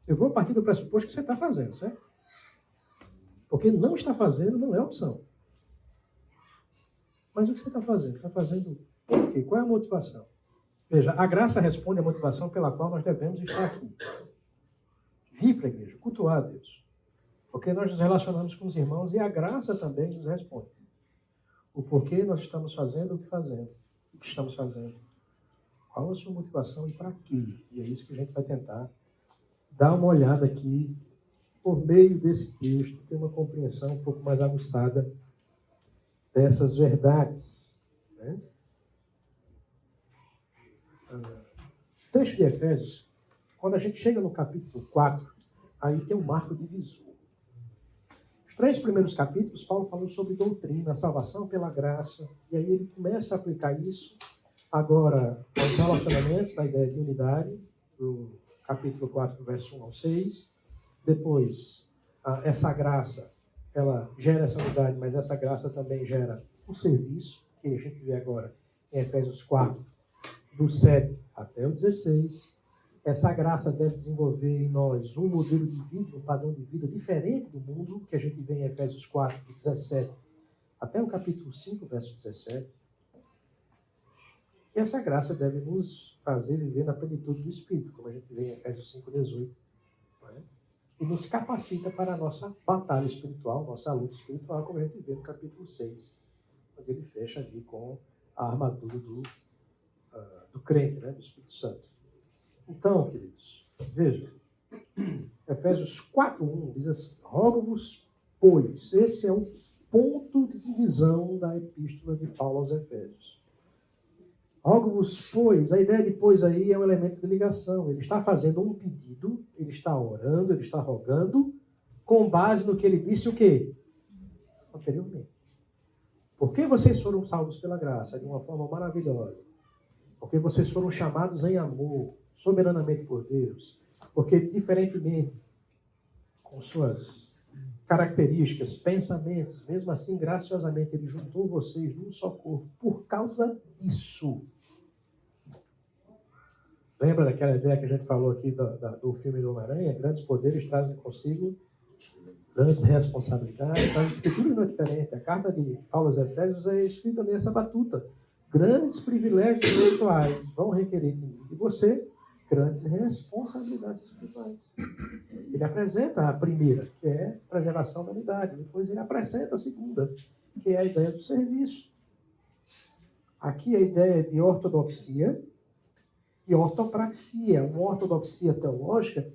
Eu vou partir do pressuposto que você está fazendo, certo? Porque não está fazendo não é opção. Mas o que você está fazendo? Está fazendo por quê? Qual é a motivação? Veja, a graça responde à motivação pela qual nós devemos estar aqui. Vir para a igreja, cultuar a Deus. Porque nós nos relacionamos com os irmãos e a graça também nos responde. O porquê nós estamos fazendo o que estamos fazendo. Qual a sua motivação e para quê? E é isso que a gente vai tentar dar uma olhada aqui, por meio desse texto, ter uma compreensão um pouco mais aguçada dessas verdades. Né? O texto de Efésios, quando a gente chega no capítulo 4, aí tem um marco divisor. Os 3 primeiros capítulos, Paulo falou sobre doutrina, salvação pela graça, e aí ele começa a aplicar isso agora aos relacionamentos, na ideia de unidade, do capítulo 4, verso 1 ao 6. Depois, essa graça, ela gera essa unidade, mas essa graça também gera o serviço, que a gente vê agora em Efésios 4, do 7 até o 16. Essa graça deve desenvolver em nós um modelo de vida, um padrão de vida diferente do mundo, que a gente vê em Efésios 4, do 17 até o capítulo 5, verso 17. E essa graça deve nos fazer viver na plenitude do Espírito, como a gente vê em Efésios 5, 18. Né? E nos capacita para a nossa batalha espiritual, nossa luta espiritual, como a gente vê no capítulo 6, onde ele fecha ali com a armadura do crente, né? Do Espírito Santo. Então, queridos, vejam, Efésios 4:1 diz assim: rogo-vos, pois, esse é o ponto de divisão da epístola de Paulo aos Efésios. Rogo-vos, pois, a ideia de pois aí é um elemento de ligação. Ele está fazendo um pedido, ele está orando, ele está rogando, com base no que ele disse o quê? Anteriormente. Porque vocês foram salvos pela graça de uma forma maravilhosa. Porque vocês foram chamados em amor, soberanamente por Deus. Porque, diferentemente, com suas características, pensamentos, mesmo assim, graciosamente, ele juntou vocês num só corpo. Por causa disso. Lembra daquela ideia que a gente falou aqui do filme do Homem-Aranha? Grandes poderes trazem consigo grandes responsabilidades. As escrituras não é diferente. A carta de Paulo aos Efésios é escrita nessa batuta. Grandes privilégios espirituais vão requerer de você grandes responsabilidades espirituais. Ele apresenta a primeira, que é a preservação da unidade. Depois ele apresenta a segunda, que é a ideia do serviço. Aqui a ideia de ortodoxia e ortopraxia. Uma ortodoxia teológica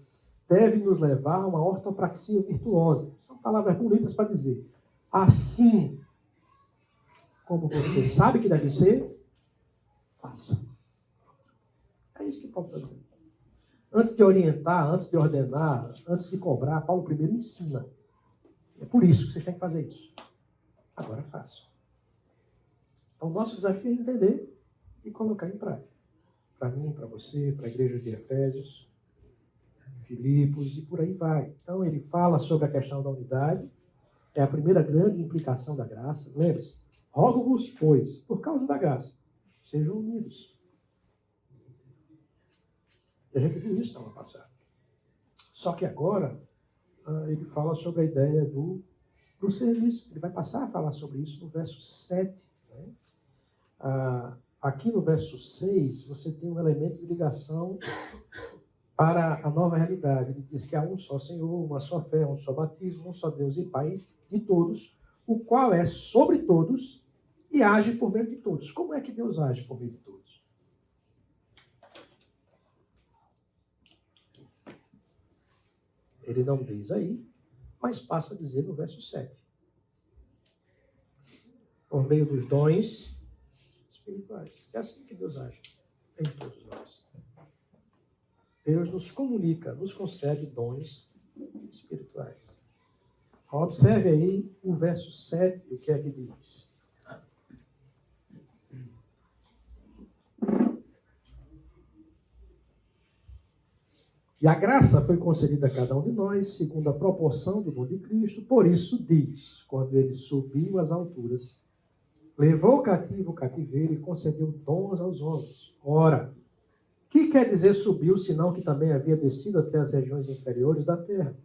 deve nos levar a uma ortopraxia virtuosa. São palavras bonitas para dizer. Assim como você sabe que deve ser, faça. É isso que Paulo está dizendo. Antes de orientar, antes de ordenar, antes de cobrar, Paulo primeiro ensina. É por isso que vocês têm que fazer isso. Agora façam. Então, o nosso desafio é entender e colocar em prática. Para mim, para você, para a igreja de Efésios, Filipos e por aí vai. Então, ele fala sobre a questão da unidade. É a primeira grande implicação da graça. Lembre-se, rogo-vos, pois, por causa da graça, sejam unidos. E a gente viu isso na aula passada. Só que agora, ele fala sobre a ideia do serviço. Ele vai passar a falar sobre isso no verso 7. Né? Aqui no verso 6, você tem um elemento de ligação para a nova realidade. Ele diz que há um só Senhor, uma só fé, um só batismo, um só Deus e Pai de todos, o qual é sobre todos e age por meio de todos. Como é que Deus age por meio de todos? Ele não diz aí, mas passa a dizer no verso 7. Por meio dos dons espirituais. É assim que Deus age em todos nós. Deus nos comunica, nos concede dons espirituais. Observe aí o verso 7, o que é que diz. E a graça foi concedida a cada um de nós, segundo a proporção do dom de Cristo. Por isso diz, quando ele subiu às alturas, levou cativo o cativeiro e concedeu dons aos homens. Ora, que quer dizer subiu, senão que também havia descido até as regiões inferiores da terra?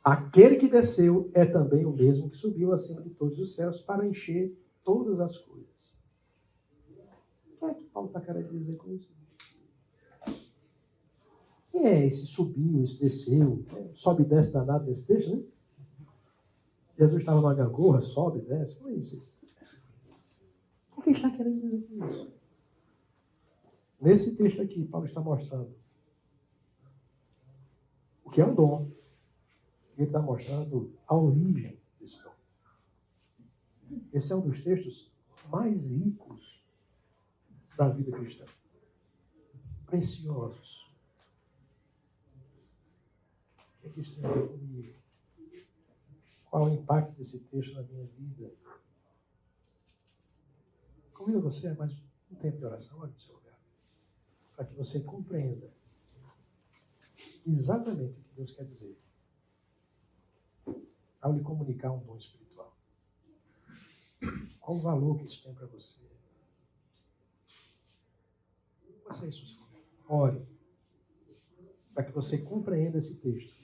Aquele que desceu é também o mesmo que subiu acima de todos os céus para encher todas as coisas. O que é que Paulo está querendo dizer com isso? O que é esse subiu, esse desceu? Sobe e desce danado nesse texto, né? Jesus estava numa gangorra, sobe e desce. Como é isso? O que ele está querendo dizer com isso? Nesse texto aqui, Paulo está mostrando o que é um dom. Ele está mostrando a origem desse dom. Esse é um dos textos mais ricos da vida cristã. Preciosos. O que é que isso tem a ver comigo? Qual é o impacto desse texto na minha vida? Convido você a mais um tempo de oração, olha no seu lugar, para que você compreenda exatamente o que Deus quer dizer ao lhe comunicar um dom espiritual. Qual o valor que isso tem para você? Faça isso, seu lugar. Ore, para que você compreenda esse texto.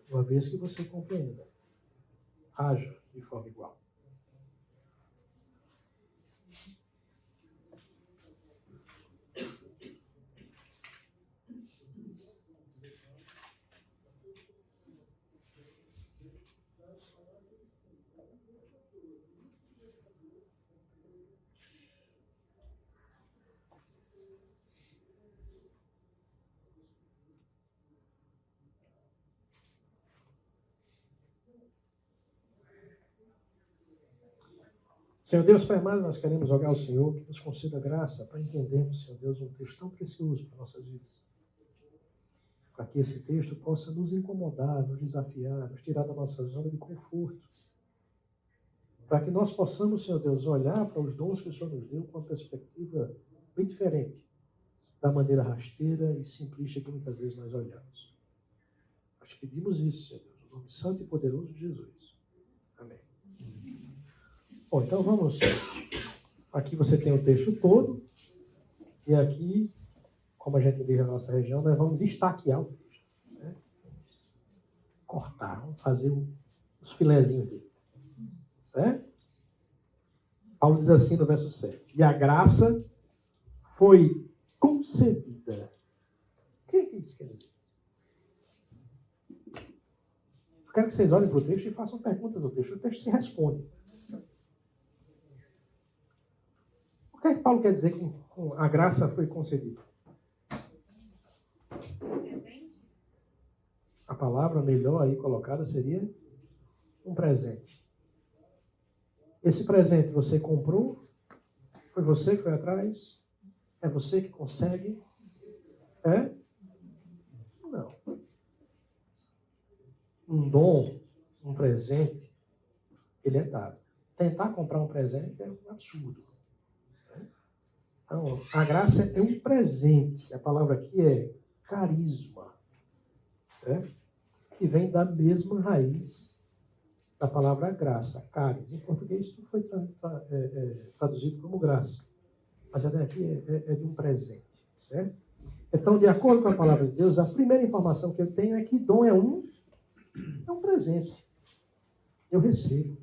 Uma vez que você compreenda, haja de forma igual. Senhor Deus, Pai amado, nós queremos rogar ao Senhor que nos conceda graça para entendermos, Senhor Deus, um texto tão precioso para nossas vidas. Para que esse texto possa nos incomodar, nos desafiar, nos tirar da nossa zona de conforto. Para que nós possamos, Senhor Deus, olhar para os dons que o Senhor nos deu com uma perspectiva bem diferente da maneira rasteira e simplista que muitas vezes nós olhamos. Nós pedimos isso, Senhor Deus, no nome santo e poderoso de Jesus. Amém. Bom, então vamos. Aqui você tem o texto todo. E aqui, como a gente diz na nossa região, nós vamos estaquear o texto. Né? Cortar, vamos fazer os filezinhos dele. Certo? Paulo diz assim no verso 7. E a graça foi concedida. O que isso quer dizer? Eu quero que vocês olhem para o texto e façam perguntas do texto. O texto se responde. O que é que Paulo quer dizer com a graça foi concedida? Presente? A palavra melhor aí colocada seria um presente. Esse presente você comprou? Foi você que foi atrás? É você que consegue? É? Não. Um dom, um presente, ele é dado. Tentar comprar um presente é um absurdo. Então, a graça é um presente. A palavra aqui é carisma, certo? Que vem da mesma raiz da palavra graça, caris. Em português, tudo foi traduzido como graça. Mas até aqui é de um presente, certo? Então, de acordo com a palavra de Deus, a primeira informação que eu tenho é que dom é um presente. Eu recebo.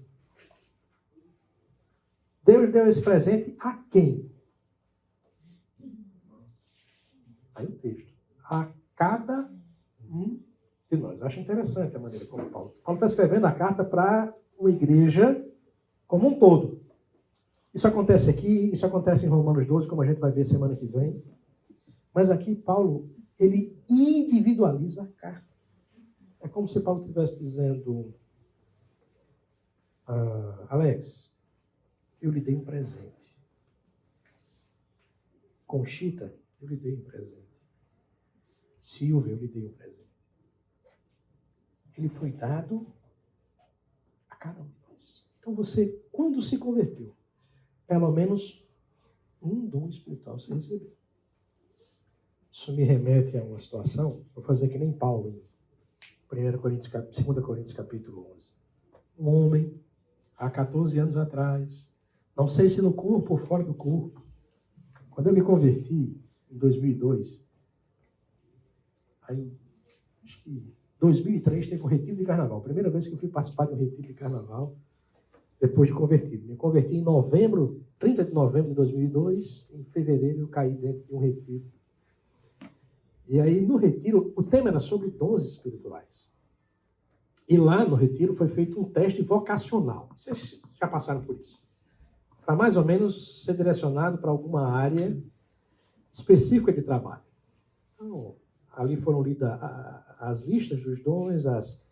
Deus deu esse presente a quem? Aí o texto. A cada um de nós. Eu acho interessante a maneira como Paulo está escrevendo a carta para uma igreja como um todo. Isso acontece aqui, isso acontece em Romanos 12, como a gente vai ver semana que vem. Mas aqui Paulo, ele individualiza a carta. É como se Paulo estivesse dizendo, Alex, eu lhe dei um presente. Conchita, eu lhe dei um presente. Silvia, eu lhe dei um presente. Ele foi dado a cada um de nós. Então você, quando se converteu, pelo menos um dom espiritual você recebeu. Isso me remete a uma situação, vou fazer que nem Paulo, em 2 Coríntios capítulo 11. Um homem, há 14 anos atrás, não sei se no corpo ou fora do corpo, quando eu me converti, em 2002, aí, acho que 2003 teve um retiro de carnaval. Primeira vez que eu fui participar de um retiro de carnaval, depois de convertido. Me converti em 30 de novembro de 2002. Em fevereiro eu caí dentro de um retiro. E aí no retiro, o tema era sobre dons espirituais. E lá no retiro foi feito um teste vocacional. Vocês já passaram por isso? Para mais ou menos ser direcionado para alguma área específica de trabalho. Então, ali foram lidas as listas dos dons, as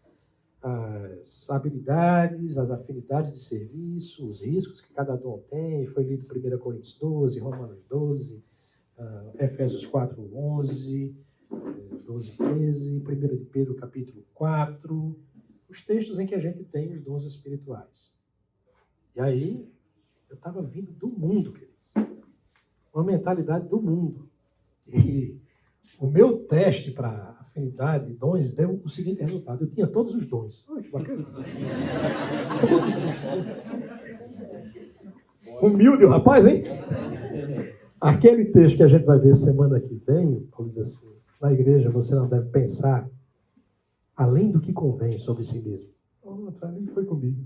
habilidades, as afinidades de serviço, os riscos que cada dom tem. Foi lido 1 Coríntios 12, Romanos 12, Efésios 4, 11, 12, 13, 1 de Pedro capítulo 4, os textos em que a gente tem os dons espirituais. E aí, eu estava vindo do mundo, queridos. Uma mentalidade do mundo. E o meu teste para afinidade e dons deu o seguinte resultado. Eu tinha todos os dons. Olha que bacana. Todos os dons. Humilde o rapaz, hein? Aquele texto que a gente vai ver semana que vem, Paulo diz assim, na igreja você não deve pensar além do que convém sobre si mesmo. Ali foi comigo.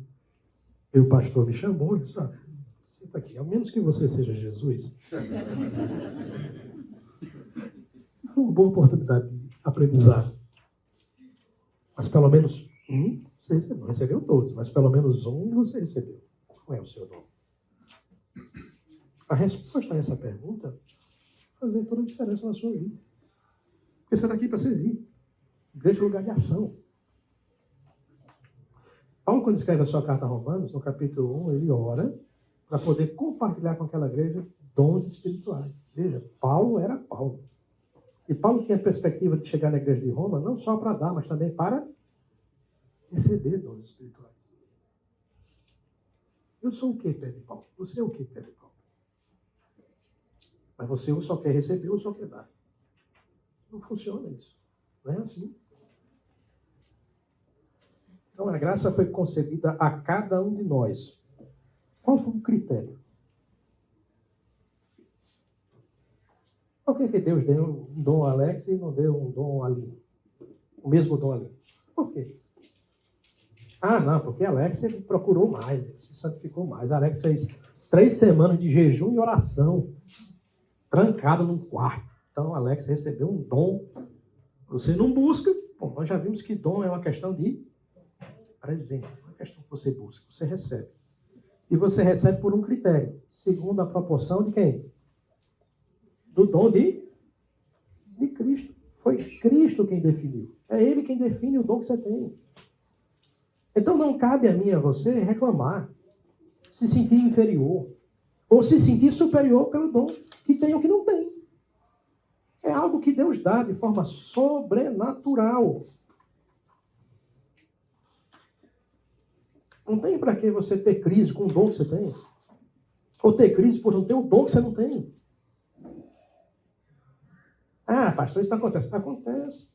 E o pastor me chamou e disse, senta aqui, ao menos que você seja Jesus. Foi uma boa oportunidade de aprendizado. Mas pelo menos um você recebeu. Não recebeu todos, mas pelo menos um você recebeu. Qual é o seu dom? A resposta a essa pergunta vai fazer toda a diferença na sua vida. Porque você está aqui para servir. Igreja é lugar de ação. Paulo, quando escreve a sua carta a Romanos, no capítulo 1, ele ora para poder compartilhar com aquela igreja dons espirituais. Veja, Paulo era Paulo. E Paulo tinha a perspectiva de chegar na igreja de Roma não só para dar, mas também para receber dons espirituais. Eu sou o que, Pedro Paulo? Você é o que, Pedro Paulo? Mas você ou só quer receber ou só quer dar. Não funciona isso. Não é assim. Então a graça foi concedida a cada um de nós. Qual foi o critério? Por que Deus deu um dom a Alex e não deu um dom ali? O mesmo dom ali. Por quê? Não, porque Alex ele procurou mais, ele se santificou mais. Alex fez 3 semanas de jejum e oração, trancado num quarto. Então Alex recebeu um dom. Você não busca. Bom, nós já vimos que dom é uma questão de presente, não é uma questão que você busca, você recebe. E você recebe por um critério, segundo a proporção de quem? Do dom de Cristo. Foi Cristo quem definiu. É Ele quem define o dom que você tem. Então não cabe a mim e a você reclamar, se sentir inferior, ou se sentir superior pelo dom que tem ou que não tem. É algo que Deus dá de forma sobrenatural. Não tem para que você ter crise com o dom que você tem. Ou ter crise por não ter o dom que você não tem. Pastor, isso não acontece. Acontece.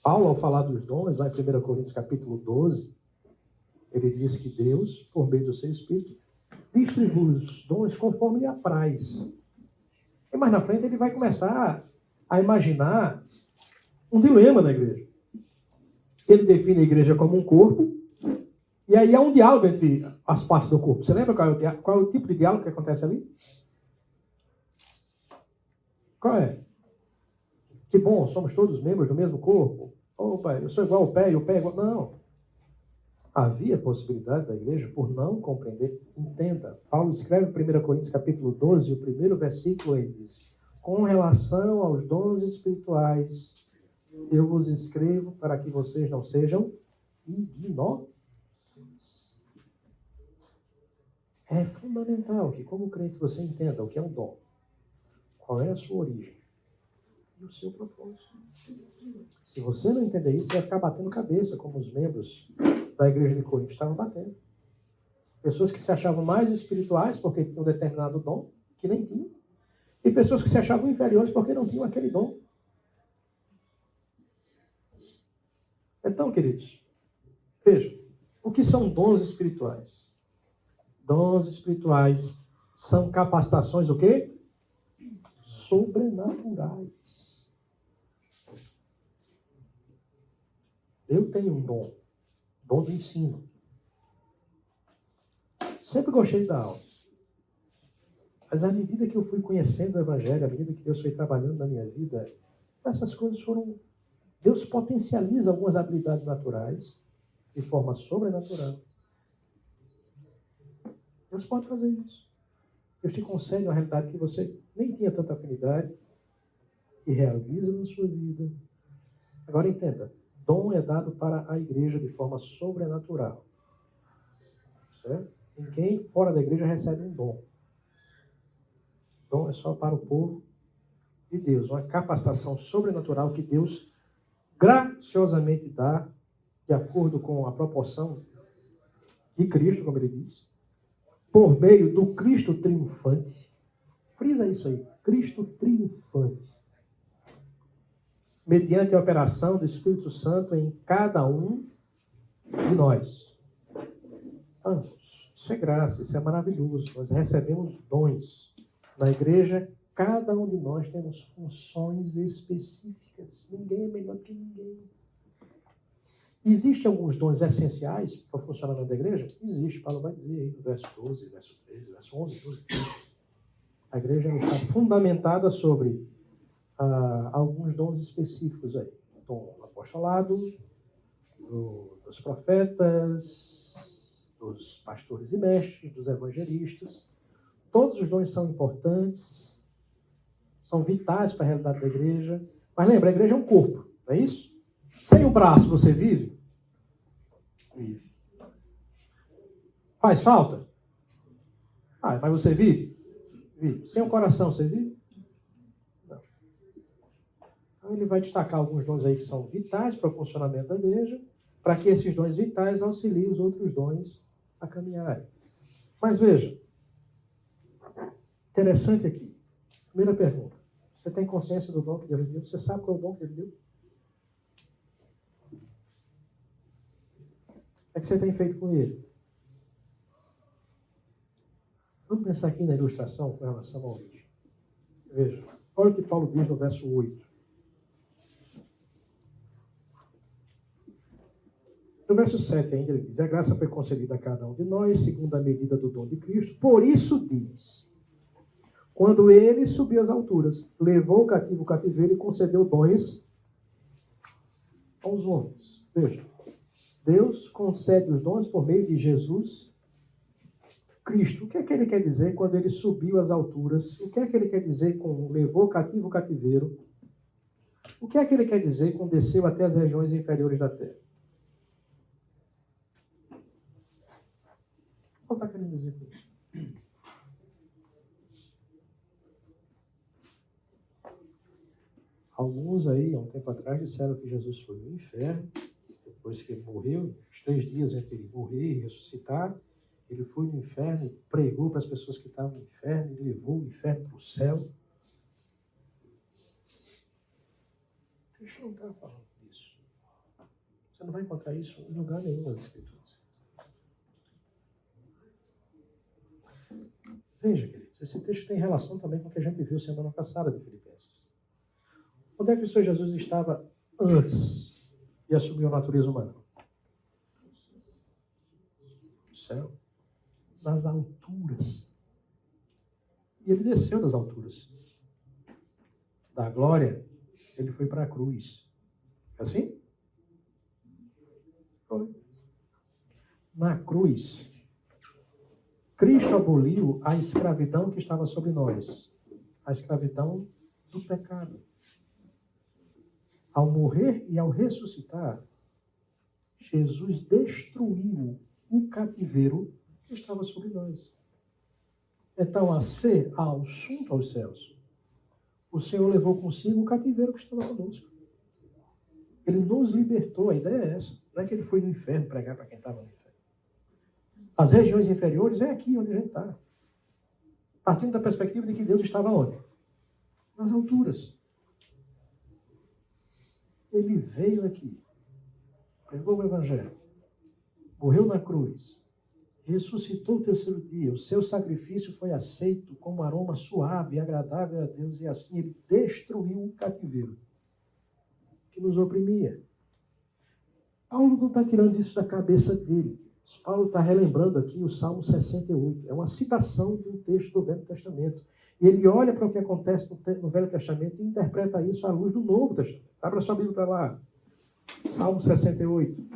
Paulo, ao falar dos dons, lá em 1 Coríntios capítulo 12, ele diz que Deus, por meio do seu Espírito, distribui os dons conforme lhe apraz. E mais na frente ele vai começar a imaginar um dilema na igreja. Ele define a igreja como um corpo, e aí há um diálogo entre as partes do corpo. Você lembra qual é o tipo de diálogo que acontece ali? Qual é? Que bom, somos todos membros do mesmo corpo. Opa, eu sou igual ao pé e o pé é igual... Não. Havia possibilidade da igreja por não compreender. Entenda. Paulo escreve em 1 Coríntios capítulo 12, o primeiro versículo, ele diz: com relação aos dons espirituais, eu vos escrevo para que vocês não sejam ignorantes. É fundamental que, como crente, você entenda o que é um dom, qual é a sua origem e o seu propósito. Se você não entender isso, você vai ficar batendo cabeça, como os membros da igreja de Corinto estavam batendo. Pessoas que se achavam mais espirituais porque tinham um determinado dom, que nem tinham. E pessoas que se achavam inferiores porque não tinham aquele dom. Então, queridos, vejam, o que são dons espirituais? Dons espirituais são capacitações o quê? Sobrenaturais. Eu tenho um dom do ensino. Sempre gostei da aula. Mas à medida que eu fui conhecendo o Evangelho, à medida que Deus foi trabalhando na minha vida, essas coisas foram... Deus potencializa algumas habilidades naturais de forma sobrenatural. Deus pode fazer isso. Deus te concede uma realidade que você nem tinha tanta afinidade e realiza na sua vida. Agora entenda, dom é dado para a igreja de forma sobrenatural. Certo? Ninguém fora da igreja recebe um dom. Dom é só para o povo de Deus. Uma capacitação sobrenatural que Deus graciosamente dá, de acordo com a proporção de Cristo, como ele diz, por meio do Cristo triunfante. Frisa isso aí, Cristo triunfante. Mediante a operação do Espírito Santo em cada um de nós. Então, isso é graça, isso é maravilhoso. Nós recebemos dons. Na igreja, cada um de nós temos funções específicas. Ninguém é melhor que ninguém. Existem alguns dons essenciais para o funcionamento da igreja? Existe, Paulo vai dizer aí no verso 12, verso 13, verso 11, 12. A igreja está fundamentada sobre alguns dons específicos aí. O dom do apostolado, dos profetas, dos pastores e mestres, dos evangelistas. Todos os dons são importantes, são vitais para a realidade da igreja. Mas lembra, a igreja é um corpo, não é isso? Sem o braço você vive? Vive. Faz falta? Mas você vive? Vive. Sem o coração você vive? Não. Então ele vai destacar alguns dons aí que são vitais para o funcionamento da igreja, para que esses dons vitais auxiliem os outros dons a caminharem. Mas veja, interessante aqui. Primeira pergunta. Você tem consciência do dom que Deus lhe deu? Você sabe qual é o dom que Ele deu? O que você tem feito com ele? Vamos pensar aqui na ilustração com relação ao vídeo. Veja, olha o que Paulo diz no verso 8. No verso 7 ainda ele diz: a graça foi concedida a cada um de nós, segundo a medida do dom de Cristo. Por isso diz: quando ele subiu às alturas, levou o cativo o cativeiro e concedeu dons aos homens. Veja, Deus concede os dons por meio de Jesus Cristo. O que é que ele quer dizer quando ele subiu às alturas? O que é que ele quer dizer com levou o cativo o cativeiro? O que é que ele quer dizer com desceu até as regiões inferiores da terra? O que está querendo dizer com isso? Alguns aí, há um tempo atrás, disseram que Jesus foi no inferno, depois que ele morreu, os 3 dias entre ele morrer e ressuscitar, ele foi no inferno e pregou para as pessoas que estavam no inferno e levou o inferno para o céu. Deixa eu não estar falando disso. Você não vai encontrar isso em lugar nenhum nas Escrituras. Veja, queridos, esse texto tem relação também com o que a gente viu semana passada de Filipenses. Onde é que o Senhor Jesus estava antes de assumir a natureza humana? No céu. Nas alturas. E ele desceu das alturas. Da glória, ele foi para a cruz. É assim? Foi. Na cruz, Cristo aboliu a escravidão que estava sobre nós. A escravidão do pecado. Ao morrer e ao ressuscitar, Jesus destruiu o cativeiro que estava sobre nós. Então, a ser ao assunto aos céus, o Senhor levou consigo o cativeiro que estava conosco. Ele nos libertou, a ideia é essa. Não é que ele foi no inferno pregar para quem estava no inferno. As regiões inferiores é aqui onde a gente está. Partindo da perspectiva de que Deus estava onde? Nas alturas. Ele veio aqui pregou o Evangelho, morreu na cruz, ressuscitou o terceiro dia, o seu sacrifício foi aceito como aroma suave e agradável a Deus, e assim ele destruiu o cativeiro que nos oprimia. Paulo não está tirando isso da cabeça dele. Paulo está relembrando aqui o Salmo 68. É uma citação de um texto do Velho Testamento. E ele olha para o que acontece no Velho Testamento e interpreta isso à luz do Novo Testamento. Abra sua Bíblia para lá. Salmo 68.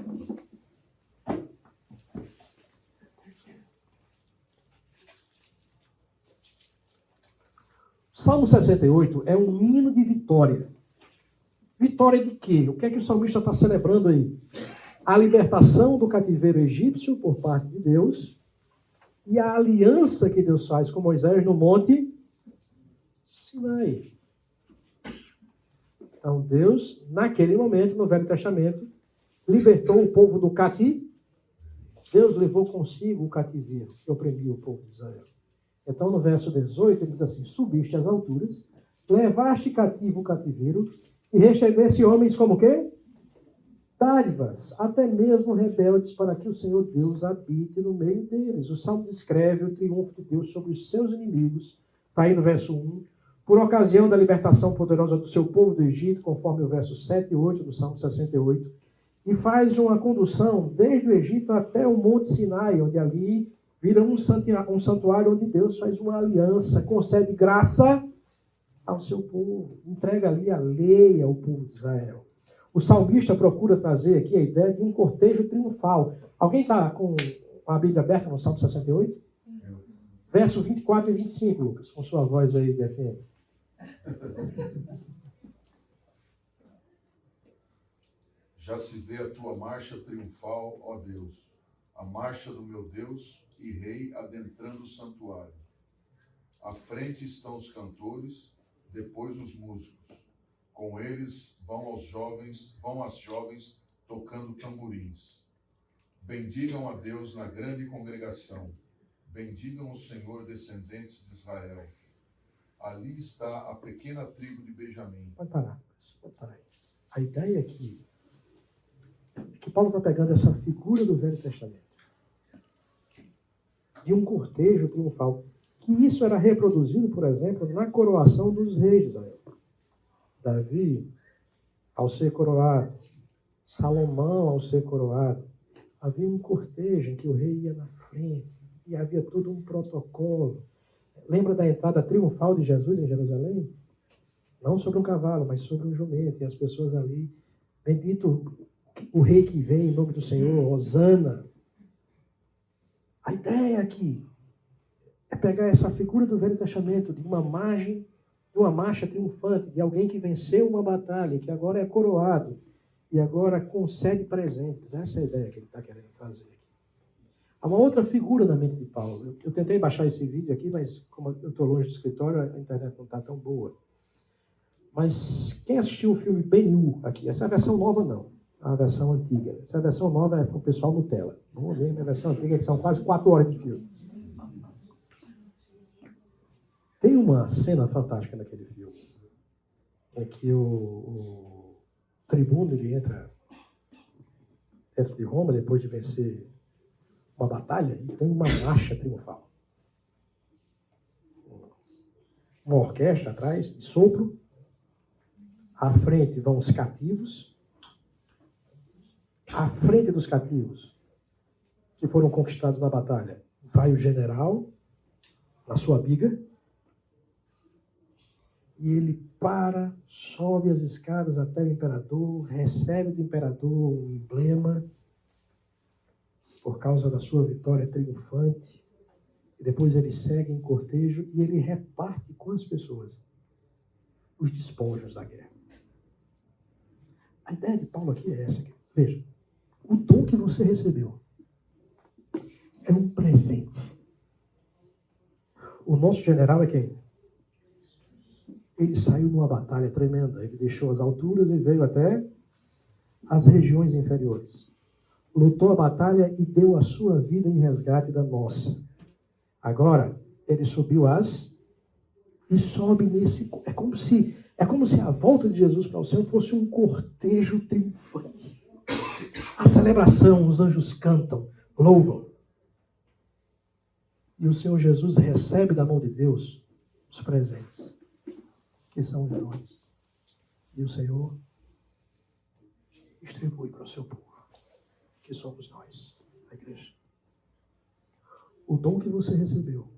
Salmo 68 é um hino de vitória. Vitória de quê? O que é que o salmista está celebrando aí? A libertação do cativeiro egípcio por parte de Deus e a aliança que Deus faz com Moisés no monte Sinai. Então Deus, naquele momento, no Velho Testamento, libertou o povo do cativeiro. Deus levou consigo o cativeiro que oprimia o povo de Israel. Então, no verso 18, ele diz assim: subiste às alturas, levaste cativo o cativeiro e recebeste homens como quê? Dádivas, até mesmo rebeldes, para que o Senhor Deus habite no meio deles. O Salmo descreve o triunfo de Deus sobre os seus inimigos. Está aí no verso 1. Por ocasião da libertação poderosa do seu povo do Egito, conforme o verso 7 e 8 do Salmo 68. E faz uma condução desde o Egito até o Monte Sinai, onde ali vira um santuário onde Deus faz uma aliança, concede graça ao seu povo, entrega ali a lei ao povo de Israel. O salmista procura trazer aqui a ideia de um cortejo triunfal. Alguém está com a Bíblia aberta no Salmo 68? Verso 24 e 25, Lucas, com sua voz aí de FM. Já se vê a tua marcha triunfal, ó Deus, a marcha do meu Deus e Rei adentrando o santuário. À frente estão os cantores, depois os músicos. Com eles vão as jovens tocando tamborins. Bendigam a Deus na grande congregação. Bendigam o Senhor, descendentes de Israel. Ali está a pequena tribo de Benjamim. Pode parar. A ideia aqui é que Paulo está pegando essa figura do Velho Testamento, de um cortejo triunfal, que isso era reproduzido, por exemplo, na coroação dos reis de Israel. Davi, ao ser coroado, Salomão, ao ser coroado, havia um cortejo em que o rei ia na frente e havia todo um protocolo. Lembra da entrada triunfal de Jesus em Jerusalém? Não sobre um cavalo, mas sobre um jumento. E as pessoas ali, bendito o rei que vem em nome do Senhor, Hosana. A ideia aqui é pegar essa figura do Velho Testamento, de uma marcha triunfante, de alguém que venceu uma batalha, que agora é coroado e agora concede presentes. Essa é a ideia que ele está querendo trazer aqui. Há uma outra figura na mente de Paulo. Eu tentei baixar esse vídeo aqui, mas como eu estou longe do escritório, a internet não está tão boa. Mas quem assistiu o filme Ben-Hur aqui? Essa é a versão nova, não. É a versão antiga. Essa versão nova é para o pessoal Nutella. Vamos ver a versão antiga, que são quase 4 horas de filme. Tem uma cena fantástica naquele filme, em que o tribuno ele entra dentro de Roma, depois de vencer uma batalha, e tem uma marcha triunfal. Uma orquestra atrás, de sopro. À frente vão os cativos. À frente dos cativos, que foram conquistados na batalha, vai o general, na sua biga, e ele sobe as escadas até o imperador, recebe do imperador um emblema, por causa da sua vitória triunfante, e depois ele segue em cortejo e ele reparte com as pessoas os despojos da guerra. A ideia de Paulo aqui é essa, queridos. Veja, o dom que você recebeu é um presente. O nosso general é quem? Ele saiu numa batalha tremenda. Ele deixou as alturas e veio até as regiões inferiores. Lutou a batalha e deu a sua vida em resgate da nossa. Agora, ele subiu e sobe nesse... É como se a volta de Jesus para o céu fosse um cortejo triunfante. A celebração, os anjos cantam, louvam. E o Senhor Jesus recebe da mão de Deus os presentes, que são os dons. E o Senhor distribui para o seu povo, que somos nós, a igreja. O dom que você recebeu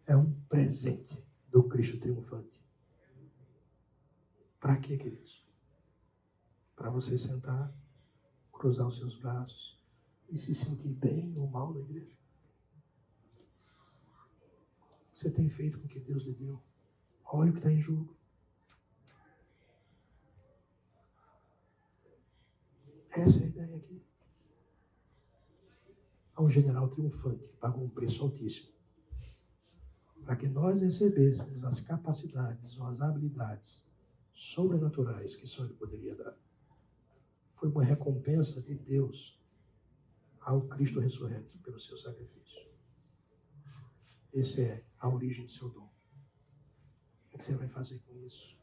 é um presente do Cristo triunfante. Para quê, queridos? Para você sentar, cruzar os seus braços e se sentir bem ou mal na igreja. Você tem feito com o que Deus lhe deu. Olha o que está em jogo. Essa é a ideia aqui. Há um general triunfante que pagou um preço altíssimo para que nós recebêssemos as capacidades ou as habilidades sobrenaturais que só Ele poderia dar. Foi uma recompensa de Deus ao Cristo ressurreto pelo seu sacrifício. Essa é a origem do seu dom. O que você vai fazer com isso?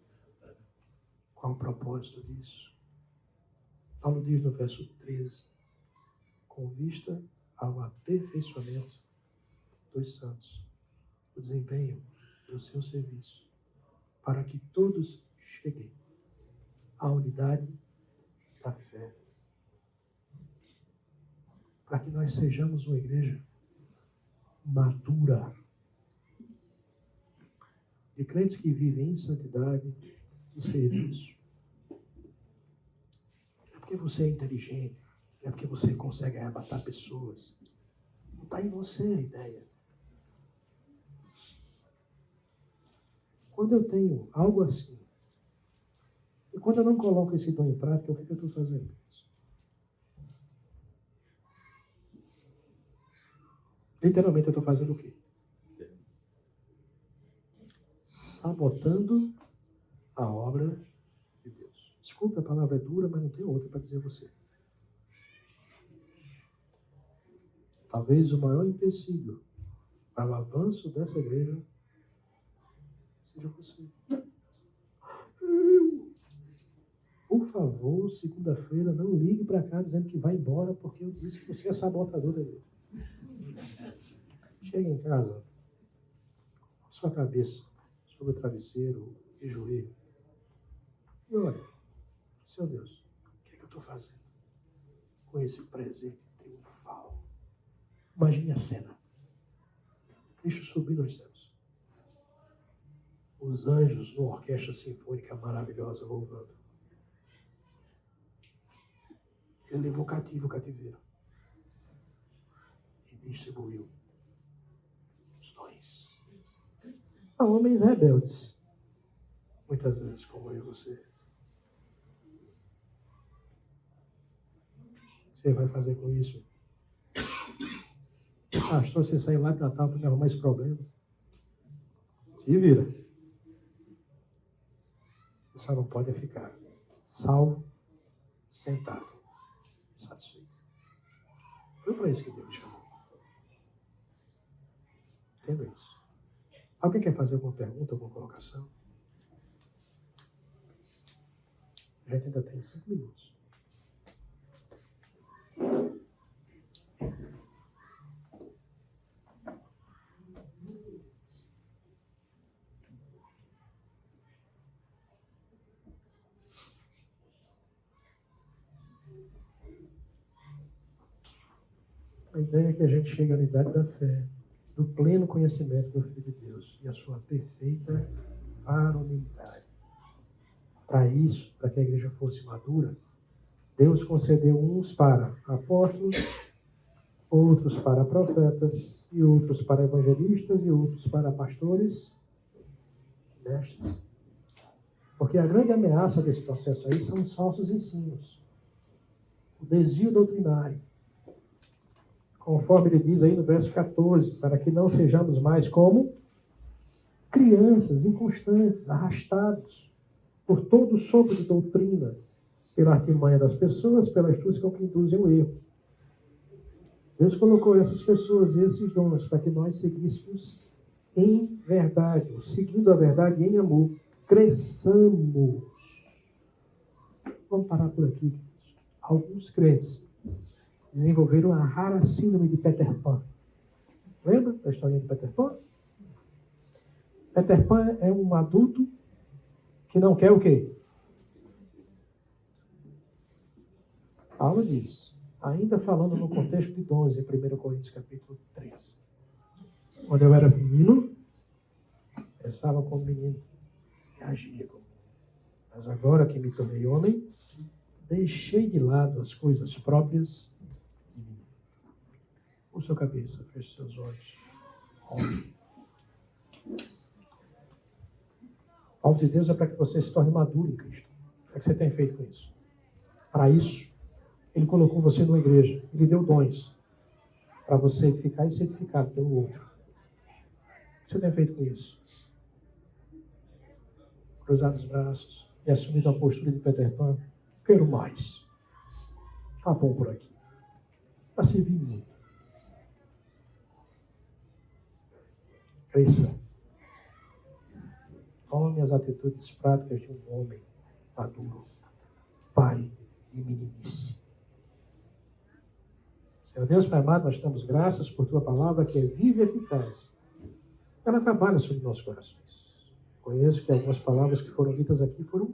Qual o propósito disso? Paulo diz no verso 13, com vista ao aperfeiçoamento dos santos, o desempenho do seu serviço, para que todos cheguem à unidade da fé, para que nós sejamos uma igreja madura, de crentes que vivem em santidade e serviço. Não é porque você é inteligente, não é porque você consegue arrebatar pessoas. Não está em você a ideia. Quando eu tenho algo assim, e quando eu não coloco esse dom em prática, o que eu estou fazendo? Literalmente eu estou fazendo o quê? Sabotando a obra de Deus. Desculpe, a palavra é dura, mas não tem outra para dizer a você. Talvez o maior empecilho para o avanço dessa igreja seja você. Por favor, segunda-feira, não ligue para cá dizendo que vai embora porque eu disse que você é sabotador da igreja. Chega em casa, com sua cabeça sobre o travesseiro e joelho. E olha, Senhor Deus, o que é que eu estou fazendo com esse presente triunfal? Imagine a cena. Cristo subindo aos céus. Os anjos numa orquestra sinfônica maravilhosa louvando. Ele levou cativo o cativeiro e distribuiu os dons a homens rebeldes, muitas vezes como eu e você. O que você vai fazer com isso? Pastor, você saiu lá de Natal para me arrumar esse problema. Se vira. Você só não pode ficar salvo, sentado, satisfeito. Foi para isso que Deus chamou. Entenda isso. Alguém quer fazer alguma pergunta, alguma colocação? A gente ainda tem 5 minutos. A ideia é que a gente chegue à unidade da fé, do pleno conhecimento do Filho de Deus e a sua perfeita varonilidade. Para isso, para que a igreja fosse madura, Deus concedeu uns para apóstolos, outros para profetas, e outros para evangelistas, e outros para pastores, mestres. Porque a grande ameaça desse processo aí são os falsos ensinos, o desvio doutrinário. Conforme ele diz aí no verso 14, para que não sejamos mais como crianças inconstantes, arrastados por todo sopro de doutrina, pela artimanha das pessoas, pela astúcia com que induzem o erro. Deus colocou essas pessoas e esses dons para que nós seguíssemos em verdade, seguindo a verdade em amor, cresçamos. Vamos parar por aqui. Alguns crentes desenvolveram a rara síndrome de Peter Pan. Lembra da historinha de Peter Pan? Peter Pan é um adulto que não quer o quê? Paulo diz, ainda falando no contexto de dons, em 1 Coríntios capítulo 13. Quando eu era menino, pensava como menino e agia como menino. Mas agora que me tornei homem, deixei de lado as coisas próprias de mim. Curva sua cabeça, feche seus olhos. Ore. A obra de Deus é para que você se torne maduro em Cristo. O que você tem feito com isso? Para isso, Ele colocou você numa igreja. Ele deu dons para você ficar certificado pelo outro. O que você tem feito com isso? Cruzado os braços e assumido a postura de Peter Pan. Quero mais. Tá bom por aqui. Já servi muito. Cresça. Tome as atitudes práticas de um homem maduro. Pare de meninice. Senhor Deus, Pai amado, nós damos graças por Tua palavra que é viva e eficaz. Ela trabalha sobre nossos corações. Conheço que algumas palavras que foram ditas aqui foram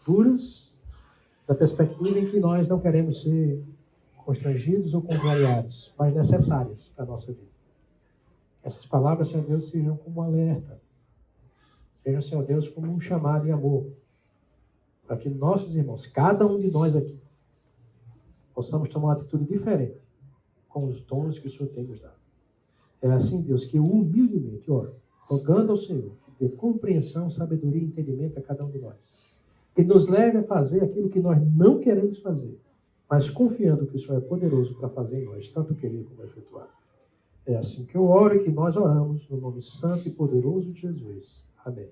duras, da perspectiva em que nós não queremos ser constrangidos ou contrariados, mas necessárias para a nossa vida. Essas palavras, Senhor Deus, sejam como um alerta. Sejam, Senhor Deus, como um chamado em amor. Para que nossos irmãos, cada um de nós aqui, possamos tomar uma atitude diferente com os dons que o Senhor tem nos dado. É assim, Deus, que eu humildemente oro, rogando ao Senhor que dê compreensão, sabedoria e entendimento a cada um de nós. Que nos leve a fazer aquilo que nós não queremos fazer, mas confiando que o Senhor é poderoso para fazer em nós, tanto querer como efetuar. É assim que eu oro e que nós oramos, no nome santo e poderoso de Jesus. Amém.